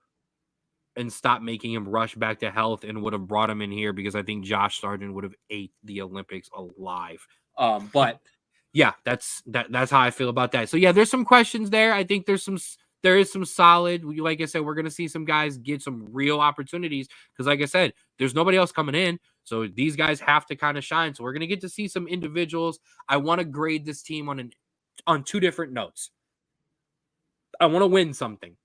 and stop making him rush back to health and would have brought him in here because I think Josh Sargent would have ate the Olympics alive. But yeah, that's how I feel about that. So yeah, there's some questions there. I think there is some solid, like I said, we're going to see some guys get some real opportunities because like I said, there's nobody else coming in. So these guys have to kind of shine. So we're going to get to see some individuals. I want to grade this team on two different notes. I want to win something.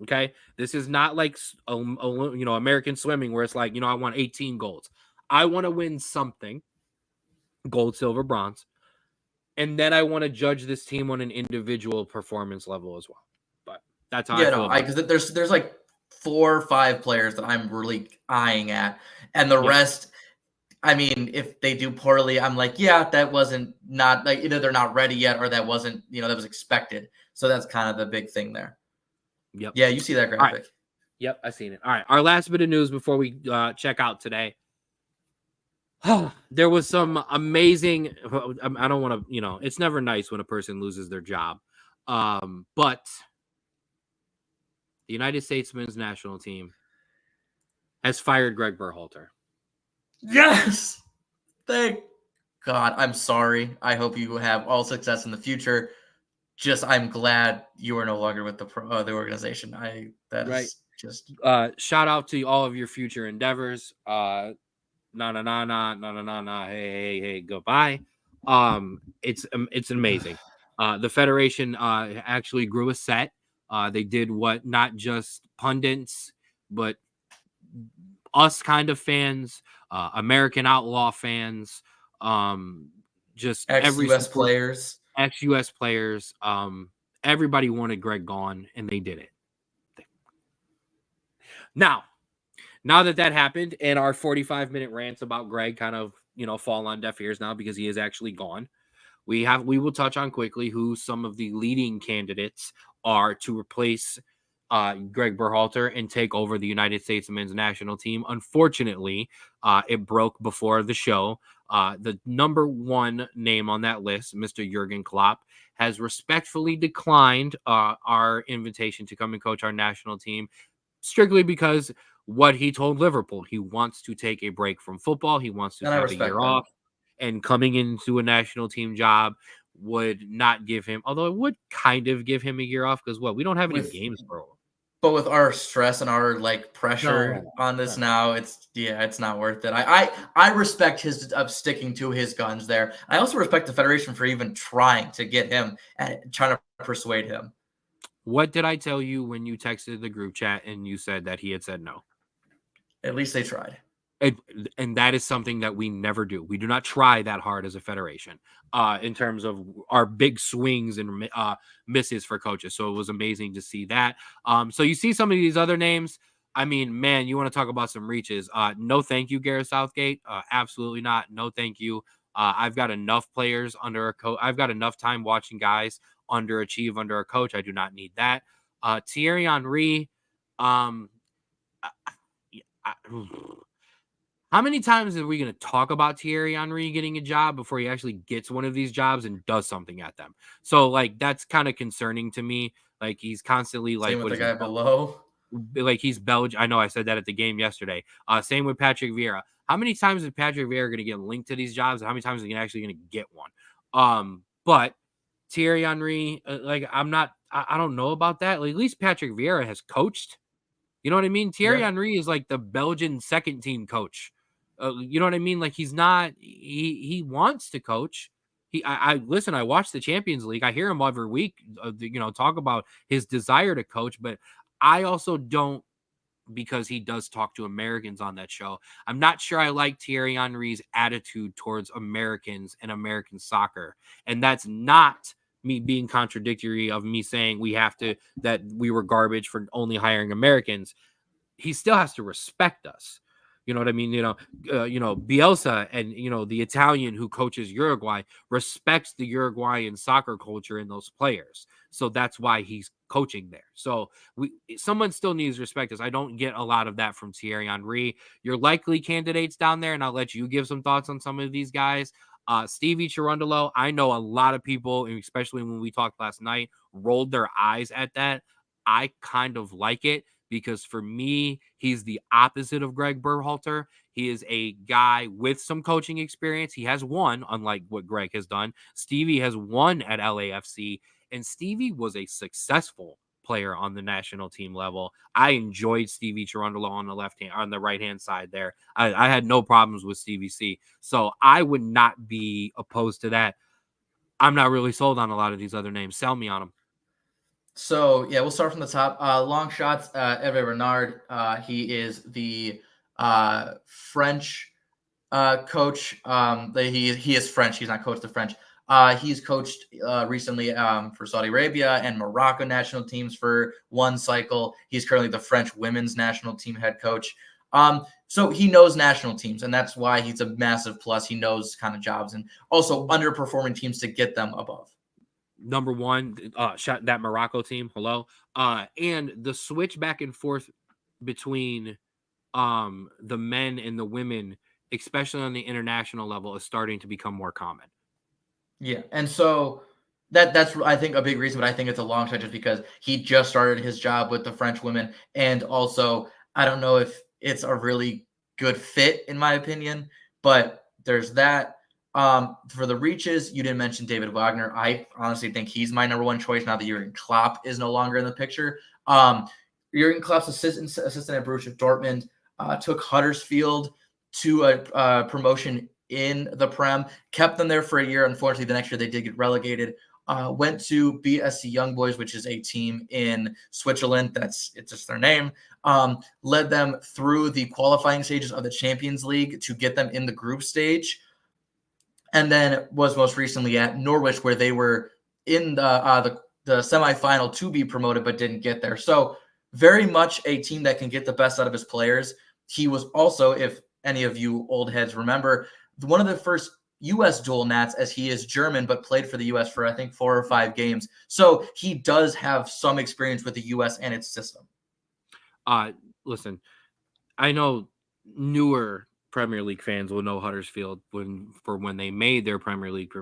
Okay, this is not like American swimming where it's like, I want 18 golds. I want to win something, gold, silver, bronze, and then I want to judge this team on an individual performance level as well. But that's how I feel. Because there's like 4 or 5 players that I'm really eyeing at, and the rest. I mean, if they do poorly, I'm like, yeah, that wasn't not like either they're not ready yet or that wasn't that was expected. So that's kind of the big thing there. Yep. Yeah, you see that graphic. Right. Yep, I seen it. All right, our last bit of news before we check out today. There was some amazing. I don't want to. It's never nice when a person loses their job, but the United States men's national team has fired Greg Berhalter. Yes, thank God. I'm sorry. I hope you have all success in the future. I'm glad you are no longer with the organization. Shout out to all of your future endeavors. Hey, goodbye. It's amazing. The Federation actually grew a set. They did what not just pundits, but us kind of fans, American Outlaw fans, just ex-US players. Ex-US players. Everybody wanted Greg gone, and they did it. Now that happened, and our 45-minute rants about Greg kind of, fall on deaf ears now because he is actually gone. We will touch on quickly who some of the leading candidates are to replace Greg Berhalter and take over the United States men's national team. Unfortunately, it broke before the show. The number one name on that list, Mr. Jurgen Klopp, has respectfully declined our invitation to come and coach our national team, strictly because what he told Liverpool, he wants to take a break from football. He wants to have a year off, and coming into a national team job would not give him, although it would kind of give him a year off because we don't have any games for him. But with our stress and our pressure on this now, it's not worth it. I respect his sticking to his guns there. I also respect the Federation for even trying to get him and trying to persuade him. What did I tell you when you texted the group chat and you said that he had said no? At least they tried. And that is something that we never do. We do not try that hard as a federation in terms of our big swings and misses for coaches. So it was amazing to see that. So you see some of these other names. I mean, man, you want to talk about some reaches. No, thank you, Gareth Southgate. Absolutely not. No, thank you. I've got enough players under a coach. I've got enough time watching guys underachieve under a coach. I do not need that. Thierry Henry. How many times are we going to talk about Thierry Henry getting a job before he actually gets one of these jobs and does something at them? So like that's kind of concerning to me. Like he's constantly Same like, with what the is he? guy below. Like he's Belgian. I know I said that at the game yesterday. Same with Patrick Vieira. How many times is Patrick Vieira going to get linked to these jobs? And how many times is he actually going to get one? But Thierry Henry, like I don't know about that. Like, at least Patrick Vieira has coached. You know what I mean? Thierry Yeah. Henry is like the Belgian second team coach. You know what I mean? Like he's not. He wants to coach. I listen. I watch the Champions League. I hear him every week. Talk about his desire to coach, but I also don't, because he does talk to Americans on that show. I'm not sure I like Thierry Henry's attitude towards Americans and American soccer. And that's not me being contradictory of me saying that we were garbage for only hiring Americans. He still has to respect us. You know what I mean? Bielsa and, the Italian who coaches Uruguay respects the Uruguayan soccer culture and those players. So that's why he's coaching there. So someone still needs to respect us. I don't get a lot of that from Thierry Henry. You're likely candidates down there, and I'll let you give some thoughts on some of these guys. Stevie Cherundolo, I know a lot of people, especially when we talked last night, rolled their eyes at that. I kind of like it, because for me, he's the opposite of Greg Berhalter. He is a guy with some coaching experience. He has won, unlike what Greg has done. Stevie has won at LAFC, and Stevie was a successful player on the national team level. I enjoyed Stevie Cherundolo on the right hand side there. I had no problems with Stevie C. So I would not be opposed to that. I'm not really sold on a lot of these other names. Sell me on them. So yeah, we'll start from the top. Long shots. Hervé Renard. He is the French coach. He is French. He's not coached the French. He's coached recently for Saudi Arabia and Morocco national teams for one cycle. He's currently the French women's national team head coach. So he knows national teams, and that's why he's a massive plus. He knows kind of jobs and also underperforming teams to get them above. Number one, shot that Morocco team. Hello. And the switch back and forth between the men and the women, especially on the international level, is starting to become more common. Yeah, and so that's I think a big reason, but I think it's a long shot just because he just started his job with the French women, and also I don't know if it's a really good fit in my opinion, but there's that. For the reaches, you didn't mention David Wagner. I honestly think he's my number one choice now that Jurgen Klopp is no longer in the picture. Jurgen Klopp's assistant at Borussia Dortmund took Huddersfield to a promotion in the Prem, kept them there for a year. Unfortunately, the next year they did get relegated. Went to BSC Young Boys, which is a team in Switzerland. It's just their name. Led them through the qualifying stages of the Champions League to get them in the group stage. And then was most recently at Norwich, where they were in the semifinal to be promoted, but didn't get there. So very much a team that can get the best out of his players. He was also, if any of you old heads remember, one of the first U.S. dual nats, as he is German, but played for the U.S. for, I think, 4 or 5 games. So he does have some experience with the U.S. and its system. Listen, I know newer Premier League fans will know Huddersfield when they made their Premier League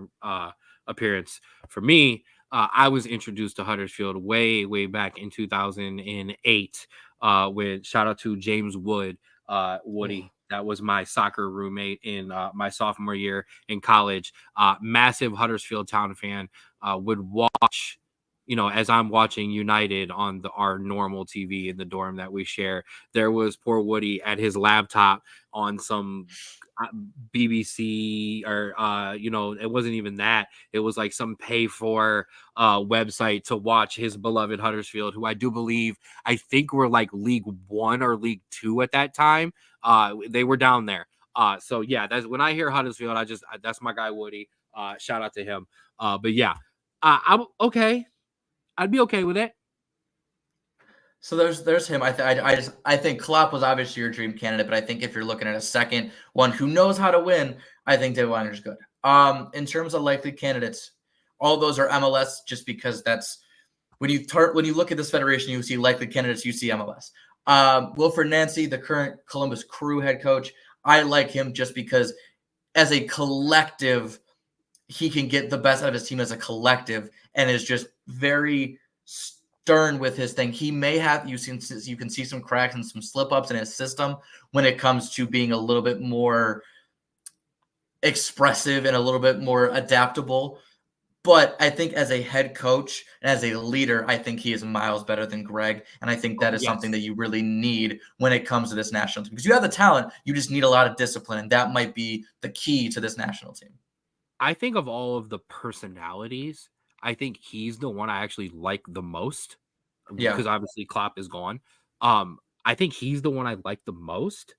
appearance. For me, I was introduced to Huddersfield way back in 2008 with shout out to James Woody. That was my soccer roommate in my sophomore year in college. Massive Huddersfield Town fan. Would watch, as I'm watching United on our normal TV in the dorm that we share. There was poor Woody at his laptop on some BBC or it wasn't even that. It was like some pay for website to watch his beloved Huddersfield, who I think were like League 1 or League 2 at that time. They were down there. So yeah, that's when I hear Huddersfield, that's my guy Woody. Shout out to him. But yeah, I'm okay. I'd be okay with it. So there's him. I think Klopp was obviously your dream candidate, but I think if you're looking at a second one who knows how to win, I think David Wagner's good. In terms of likely candidates, all those are MLS, just because that's when you look at this federation, you see likely candidates, you see MLS. Wilfred Nancy, the current Columbus Crew head coach. I like him just because as a collective, he can get the best out of his team as a collective and is just very stern with his thing. He may have, you can see some cracks and some slip ups in his system when it comes to being a little bit more expressive and a little bit more adaptable. But I think as a head coach and as a leader, I think he is miles better than Greg. And I think that is something that you really need when it comes to this national team. Because you have the talent, you just need a lot of discipline. And that might be the key to this national team. I think of all of the personalities, I think he's the one I actually like the most. Yeah. Because obviously Klopp is gone. I think he's the one I like the most.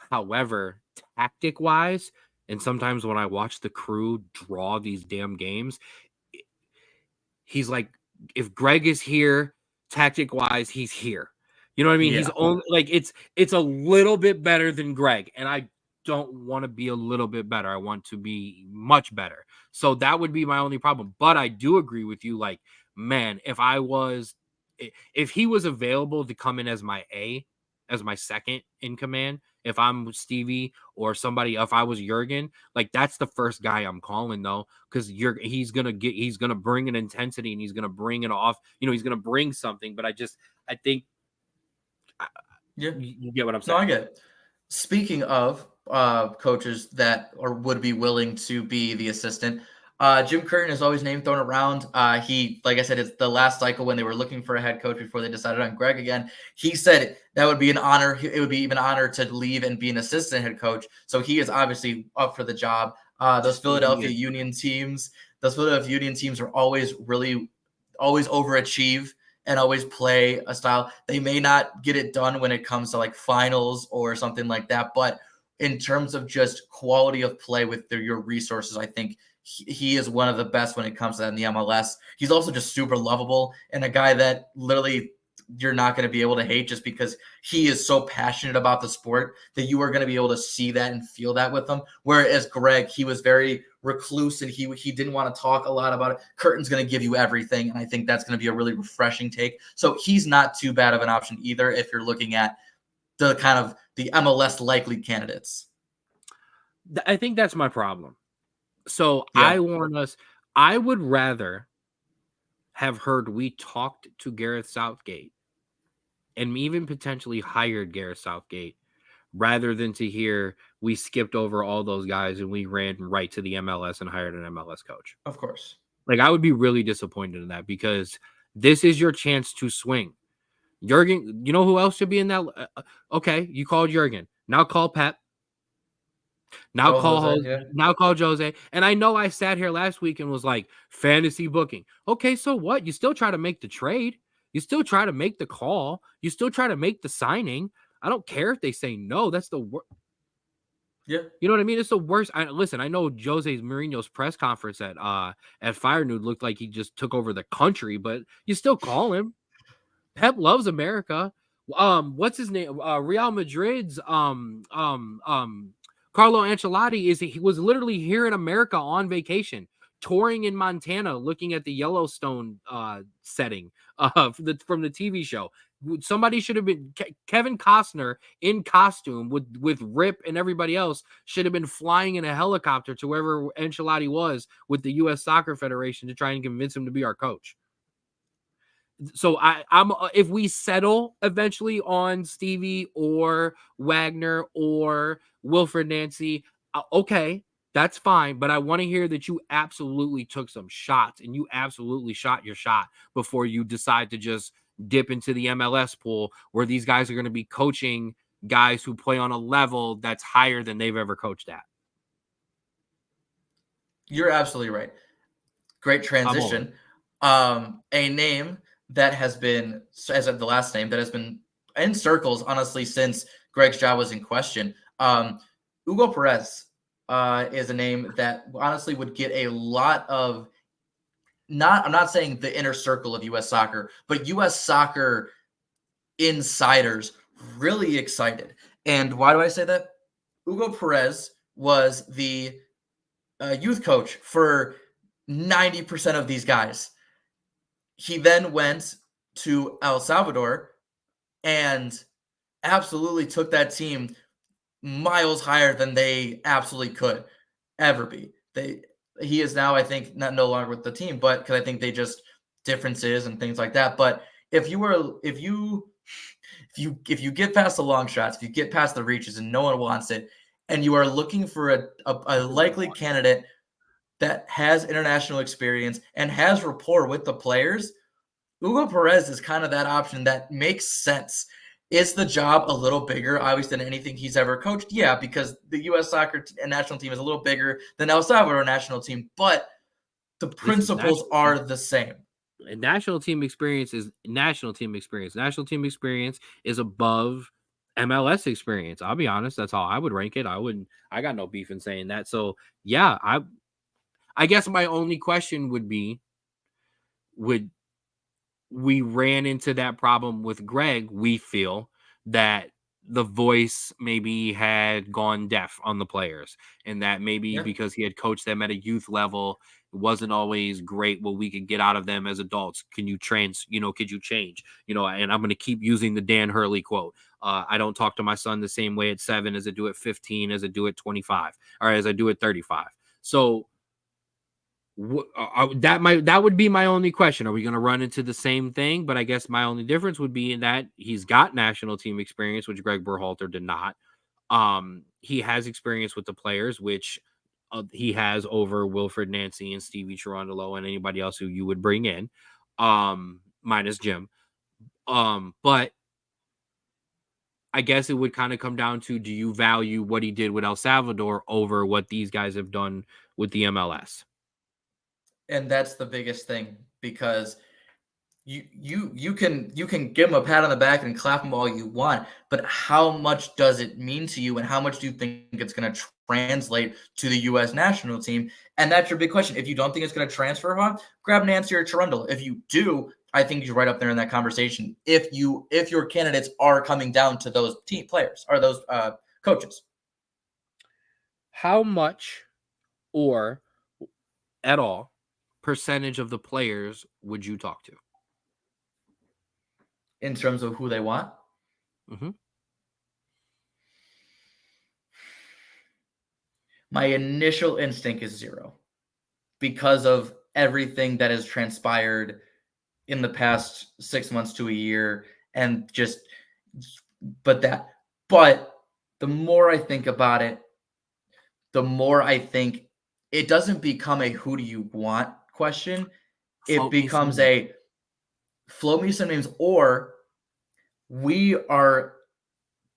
However, tactic wise, and sometimes when I watch the crew draw these damn games, he's like, if Greg is here, tactic wise, he's here. You know what I mean? Yeah. He's only like it's a little bit better than Greg, and I don't want to be a little bit better. I want to be much better. So that would be my only problem. But I do agree with you. Like, man, if he was available to come in as my second in command, if I'm Stevie or somebody, if I was Jurgen, like that's the first guy I'm calling though, because he's gonna bring an intensity and he's gonna bring it off. He's gonna bring something. But I think you get what I'm saying. No, I get it. Speaking of coaches that would be willing to be the assistant, Jim Curtin is always name thrown around. He, like I said, it's the last cycle when they were looking for a head coach before they decided on Greg again. He said that would be an honor. It would be even an honor to leave and be an assistant head coach. So he is obviously up for the job. Those Philadelphia Union teams are always overachieve and always play a style. They may not get it done when it comes to like finals or something like that, but in terms of just quality of play with your resources, I think he is one of the best when it comes to that in the MLS. He's also just super lovable and a guy that literally you're not going to be able to hate just because he is so passionate about the sport that you are going to be able to see that and feel that with him. Whereas Greg, he was very recluse and he didn't want to talk a lot about it. Curtin's going to give you everything, and I think that's going to be a really refreshing take. So he's not too bad of an option either if you're looking at the kind of the MLS likely candidates. I think that's my problem. So yeah. I would rather have heard we talked to Gareth Southgate and even potentially hired Gareth Southgate rather than to hear we skipped over all those guys and we ran right to the MLS and hired an MLS coach. Of course. Like, I would be really disappointed in that because this is your chance to swing. Jurgen, you know who else should be in that? Okay, you called Jurgen. Now call Pep. Now call Jose. And I know I sat here last week and was like, fantasy booking. Okay, so what? You still try to make the trade. You still try to make the call. You still try to make the signing. I don't care if they say no. That's the worst. Yeah. You know what I mean? It's the worst. Listen, I know Jose Mourinho's press conference at Fire Nude looked like he just took over the country, but you still call him. Pep loves America. What's his name? Real Madrid's Carlo Ancelotti he was literally here in America on vacation, touring in Montana, looking at the Yellowstone setting from the TV show. Somebody should have been Kevin Costner in costume with Rip and everybody else should have been flying in a helicopter to wherever Ancelotti was with the U.S. Soccer Federation to try and convince him to be our coach. So I'm if we settle eventually on Stevie or Wagner or Wilfred Nancy, okay, that's fine. But I want to hear that you absolutely took some shots and you absolutely shot your shot before you decide to just dip into the MLS pool where these guys are going to be coaching guys who play on a level that's higher than they've ever coached at. You're absolutely right. Great transition. A name that has been, as of the last name, that has been in circles, honestly, since Greg's job was in question. Hugo Perez is a name that honestly would get a lot of, I'm not saying the inner circle of U.S. soccer, but U.S. soccer insiders really excited. And why do I say that? Hugo Perez was the youth coach for 90% of these guys. He then went to El Salvador and absolutely took that team miles higher than they absolutely could ever be. He is now, I think, no longer with the team, but because I think they just differences and things like that. But if you get past the long shots, if you get past the reaches and no one wants it, and you are looking for a likely candidate that has international experience and has rapport with the players, Hugo Perez is kind of that option that makes sense. Is the job a little bigger, obviously, than anything he's ever coached? Yeah, because the U.S. soccer national team is a little bigger than El Salvador national team, but the Listen, principles are the same. national team experience is national team experience. National team experience is above MLS experience. I'll be honest, that's how I would rank it. I got no beef in saying that. So yeah, I guess my only question would be, would we ran into that problem with Greg? We feel that the voice maybe had gone deaf on the players, and that maybe Yeah. because he had coached them at a youth level, it wasn't always great what we could get out of them as adults. Could you change? And I'm going to keep using the Dan Hurley quote. I don't talk to my son the same way at 7 as I do at 15, as I do at 25, or as I do at 35. So that would be my only question. Are we going to run into the same thing? But I guess my only difference would be in that he's got national team experience, which Greg Berhalter did not. He has experience with the players, which he has over Wilfred Nancy and Stevie Cherundolo and anybody else who you would bring in, minus Jim. But I guess it would kind of come down to, do you value what he did with El Salvador over what these guys have done with the MLS? And that's the biggest thing, because you can give him a pat on the back and clap him all you want, but how much does it mean to you, and how much do you think it's going to translate to the U.S. national team? And that's your big question. If you don't think it's going to transfer, grab Nancy or Cherundolo. If you do, I think you're right up there in that conversation. If your candidates are coming down to those team players or those coaches. How much, or at all, percentage of the players would you talk to? In terms of who they want? Mm-hmm. My initial instinct is 0, because of everything that has transpired in the past 6 months to a year, and just, but the more I think about it, the more I think it doesn't become a who do you want question. It becomes a float me some names, or we are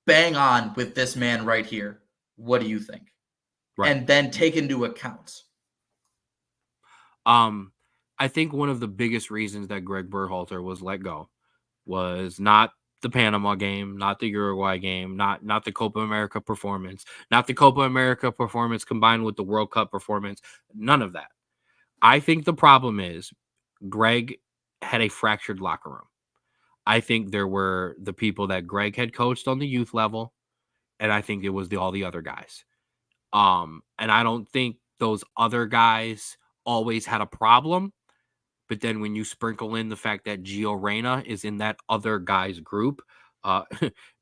bang on with this man right here. What do you think? Right. And then take into account. I think one of the biggest reasons that Greg Berhalter was let go was not the Panama game, not the Uruguay game, not the Copa America performance, not the Copa America performance combined with the World Cup performance, none of that. I think the problem is Greg had a fractured locker room. I think there were the people that Greg had coached on the youth level, and I think it was all the other guys. And I don't think those other guys always had a problem. But then when you sprinkle in the fact that Gio Reyna is in that other guy's group,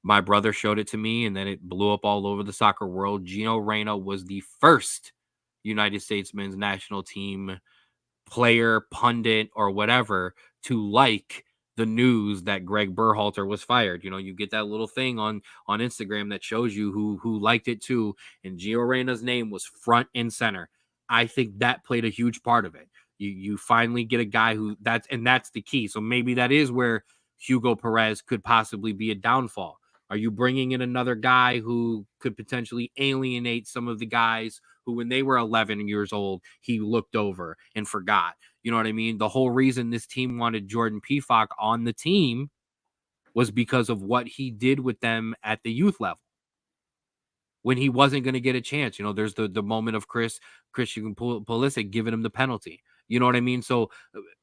my brother showed it to me, and then it blew up all over the soccer world. Gio Reyna was the first United States men's national team player, pundit, or whatever to like the news that Greg Berhalter was fired. You get that little thing on Instagram that shows you who liked it too, and Gio Reyna's name was front and center. I think that played a huge part of it. You finally get a guy that's the key. So maybe that is where Hugo Perez could possibly be a downfall. Are you bringing in another guy who could potentially alienate some of the guys who, when they were 11 years old, he looked over and forgot? You know what I mean? The whole reason this team wanted Jordan Pefok on the team was because of what he did with them at the youth level when he wasn't going to get a chance. There's the moment of Christian Pulisic giving him the penalty. You know what I mean? So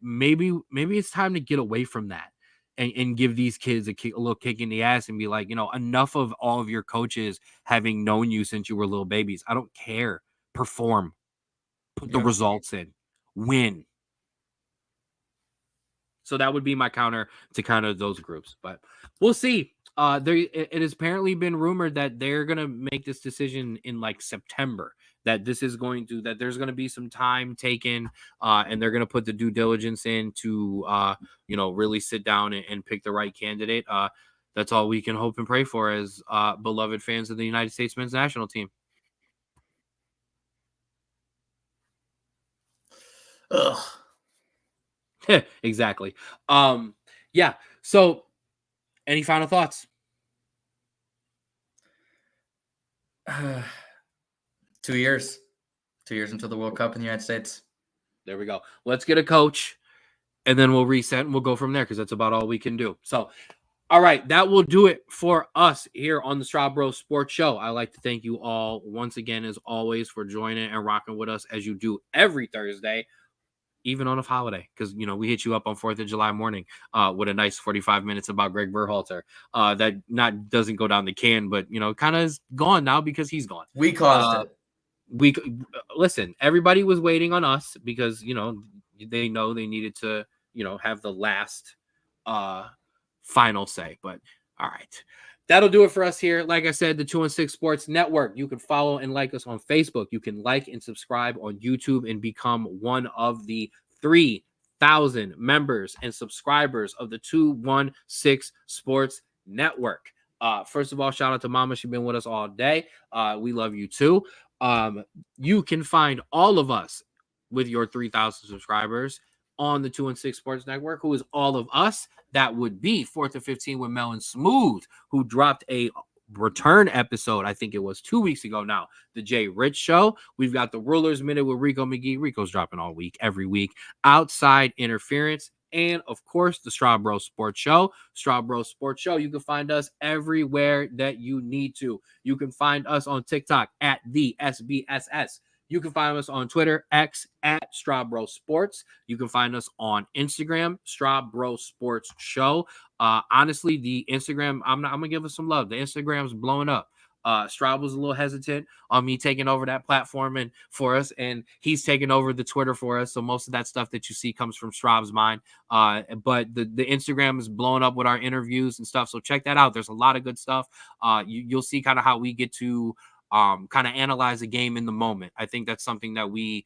maybe it's time to get away from that and give these kids a little kick in the ass and be like, enough of all of your coaches having known you since you were little babies. I don't care. Perform. Put the results in. Win. So that would be my counter to kind of those groups. But we'll see. It has apparently been rumored that they're gonna make this decision in like September. That there's going to be some time taken, and they're gonna put the due diligence in to really sit down and pick the right candidate. That's all we can hope and pray for as beloved fans of the United States men's national team. Ugh. Exactly. Yeah. So, any final thoughts? 2 years. 2 years until the World Cup in the United States. There we go. Let's get a coach, and then we'll reset and we'll go from there because that's about all we can do. So, all right, that will do it for us here on the Straub Bros Sports Show. I'd like to thank you all once again, as always, for joining and rocking with us as you do every Thursday, even on a holiday, because we hit you up on 4th of July morning with a nice 45 minutes about Greg Berhalter. That doesn't go down the can, but kind of is gone now because he's gone. We caused it. Listen, everybody was waiting on us because they know they needed to have the last final say. But all right, that'll do it for us here. Like I said, the 2-6 Sports Network. You can follow and like us on Facebook. You can like and subscribe on YouTube and become one of the 3,000 members and subscribers of the 2-6 Sports Network. First of all, shout out to Mama. She's been with us all day. We love you too. You can find all of us with your 3,000 subscribers on the 2-6 Sports Network. Who is all of us? That would be 4th and 15 with Mel and Smooth, who dropped a return episode. I think it was 2 weeks ago now. The Jay Rich Show. We've got the Rulers Minute with Rico McGee. Rico's dropping all week, every week. Outside Interference. And, of course, the Straub Bros Sports Show. Straub Bros Sports Show. You can find us everywhere that you need to. You can find us on TikTok at the SBSS. You can find us on Twitter, X, at Straub Bros Sports. You can find us on Instagram, Straub Bros Sports Show. Honestly, the Instagram, I'm going to give us some love. The Instagram's blowing up. Straub was a little hesitant on me taking over that platform and for us, and he's taking over the Twitter for us. So most of that stuff that you see comes from Straub's mind. But the Instagram is blowing up with our interviews and stuff. So check that out. There's a lot of good stuff. You'll see kind of how we get to kind of analyze a game in the moment. I think that's something that we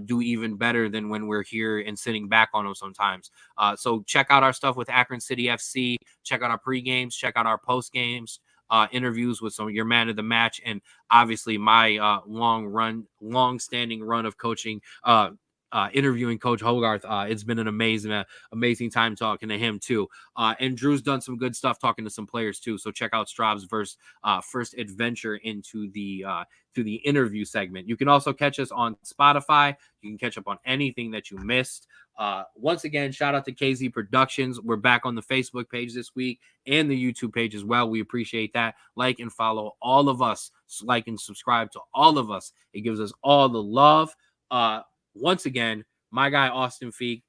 do even better than when we're here and sitting back on them sometimes. So check out our stuff with Akron City FC. Check out our pre-games. Check out our post-games. Interviews with some of your man of the match, and obviously my long-standing run of coaching, interviewing Coach Hogarth. It's been an amazing time talking to him too. And Drew's done some good stuff talking to some players too. So check out Straub's first adventure into the interview segment. You can also catch us on Spotify. You can catch up on anything that you missed. Once again, shout out to KZ Productions. We're back on the Facebook page this week and the YouTube page as well. We appreciate that. Like and follow all of us. Like and subscribe to all of us. It gives us all the love. Once again, my guy Austin Fink,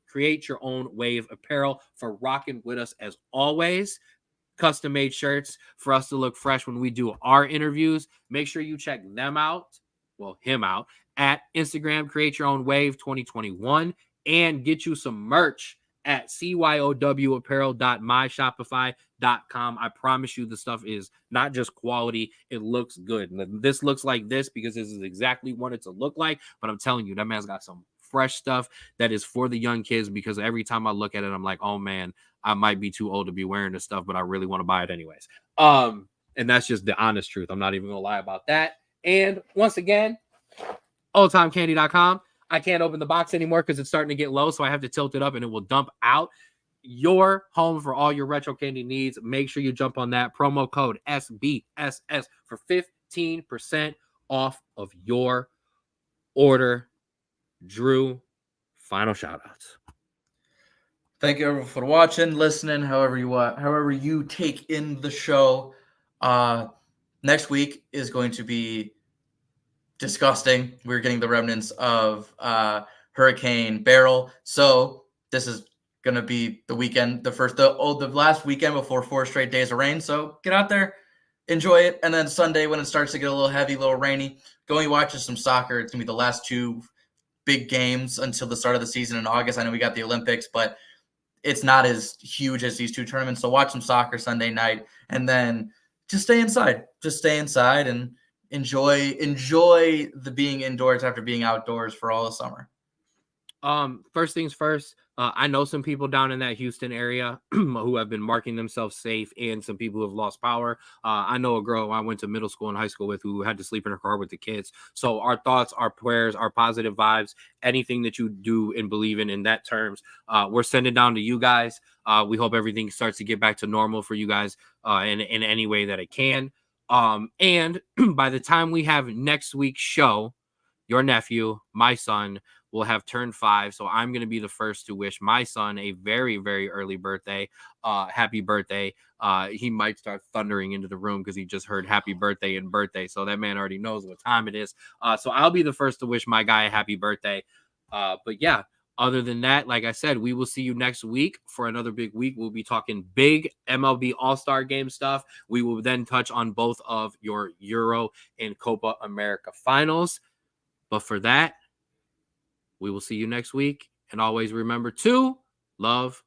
create your own wave apparel for rocking with us as always. Custom made shirts for us to look fresh when we do our interviews. Make sure you check him out at Instagram, Create Your Own Wave 2021, and get you some merch at cyowapparel.myshopify.com. I promise you the stuff is not just quality, it looks good. This looks like this because this is exactly what it to look like, but I'm telling you, that man's got some fresh stuff that is for the young kids, because every time I look at it, I'm like, oh man, I might be too old to be wearing this stuff, but I really want to buy it anyways. And that's just the honest truth. I'm not even gonna lie about that. And once again, oldtimecandy.com. I can't open the box anymore because it's starting to get low, so I have to tilt it up and it will dump out. Your home for all your retro candy needs. Make sure you jump on that promo code SBSS for 15% off of your order. Drew, final shout outs. Thank you everyone for watching, listening, however you take in the show. Next week is going to be disgusting. We're getting the remnants of Hurricane Beryl. So this is going to be the weekend, the last weekend before 4 straight days of rain. So get out there, enjoy it. And then Sunday, when it starts to get a little heavy, a little rainy, go and watch some soccer. It's going to be the last 2 big games until the start of the season in August. I know we got the Olympics, but it's not as huge as these two tournaments. So watch some soccer Sunday night, and then just stay inside. Just stay inside and enjoy the being indoors after being outdoors for all the summer. First things first, I know some people down in that Houston area who have been marking themselves safe, and some people who have lost power. I know a girl I went to middle school and high school with who had to sleep in her car with the kids. So our thoughts, our prayers, our positive vibes, anything that you do and believe in that terms, we're sending down to you guys. We hope everything starts to get back to normal for you guys in any way that it can. And by the time we have next week's show, your nephew, my son, will have turned 5. So I'm going to be the first to wish my son a very, very early birthday. Happy birthday. He might start thundering into the room because he just heard happy birthday and birthday. So that man already knows what time it is. So I'll be the first to wish my guy a happy birthday. But yeah, other than that, like I said, we will see you next week for another big week. We'll be talking big MLB All Star game stuff. We will then touch on both of your Euro and Copa America finals. But for that, we will see you next week. And always remember to love.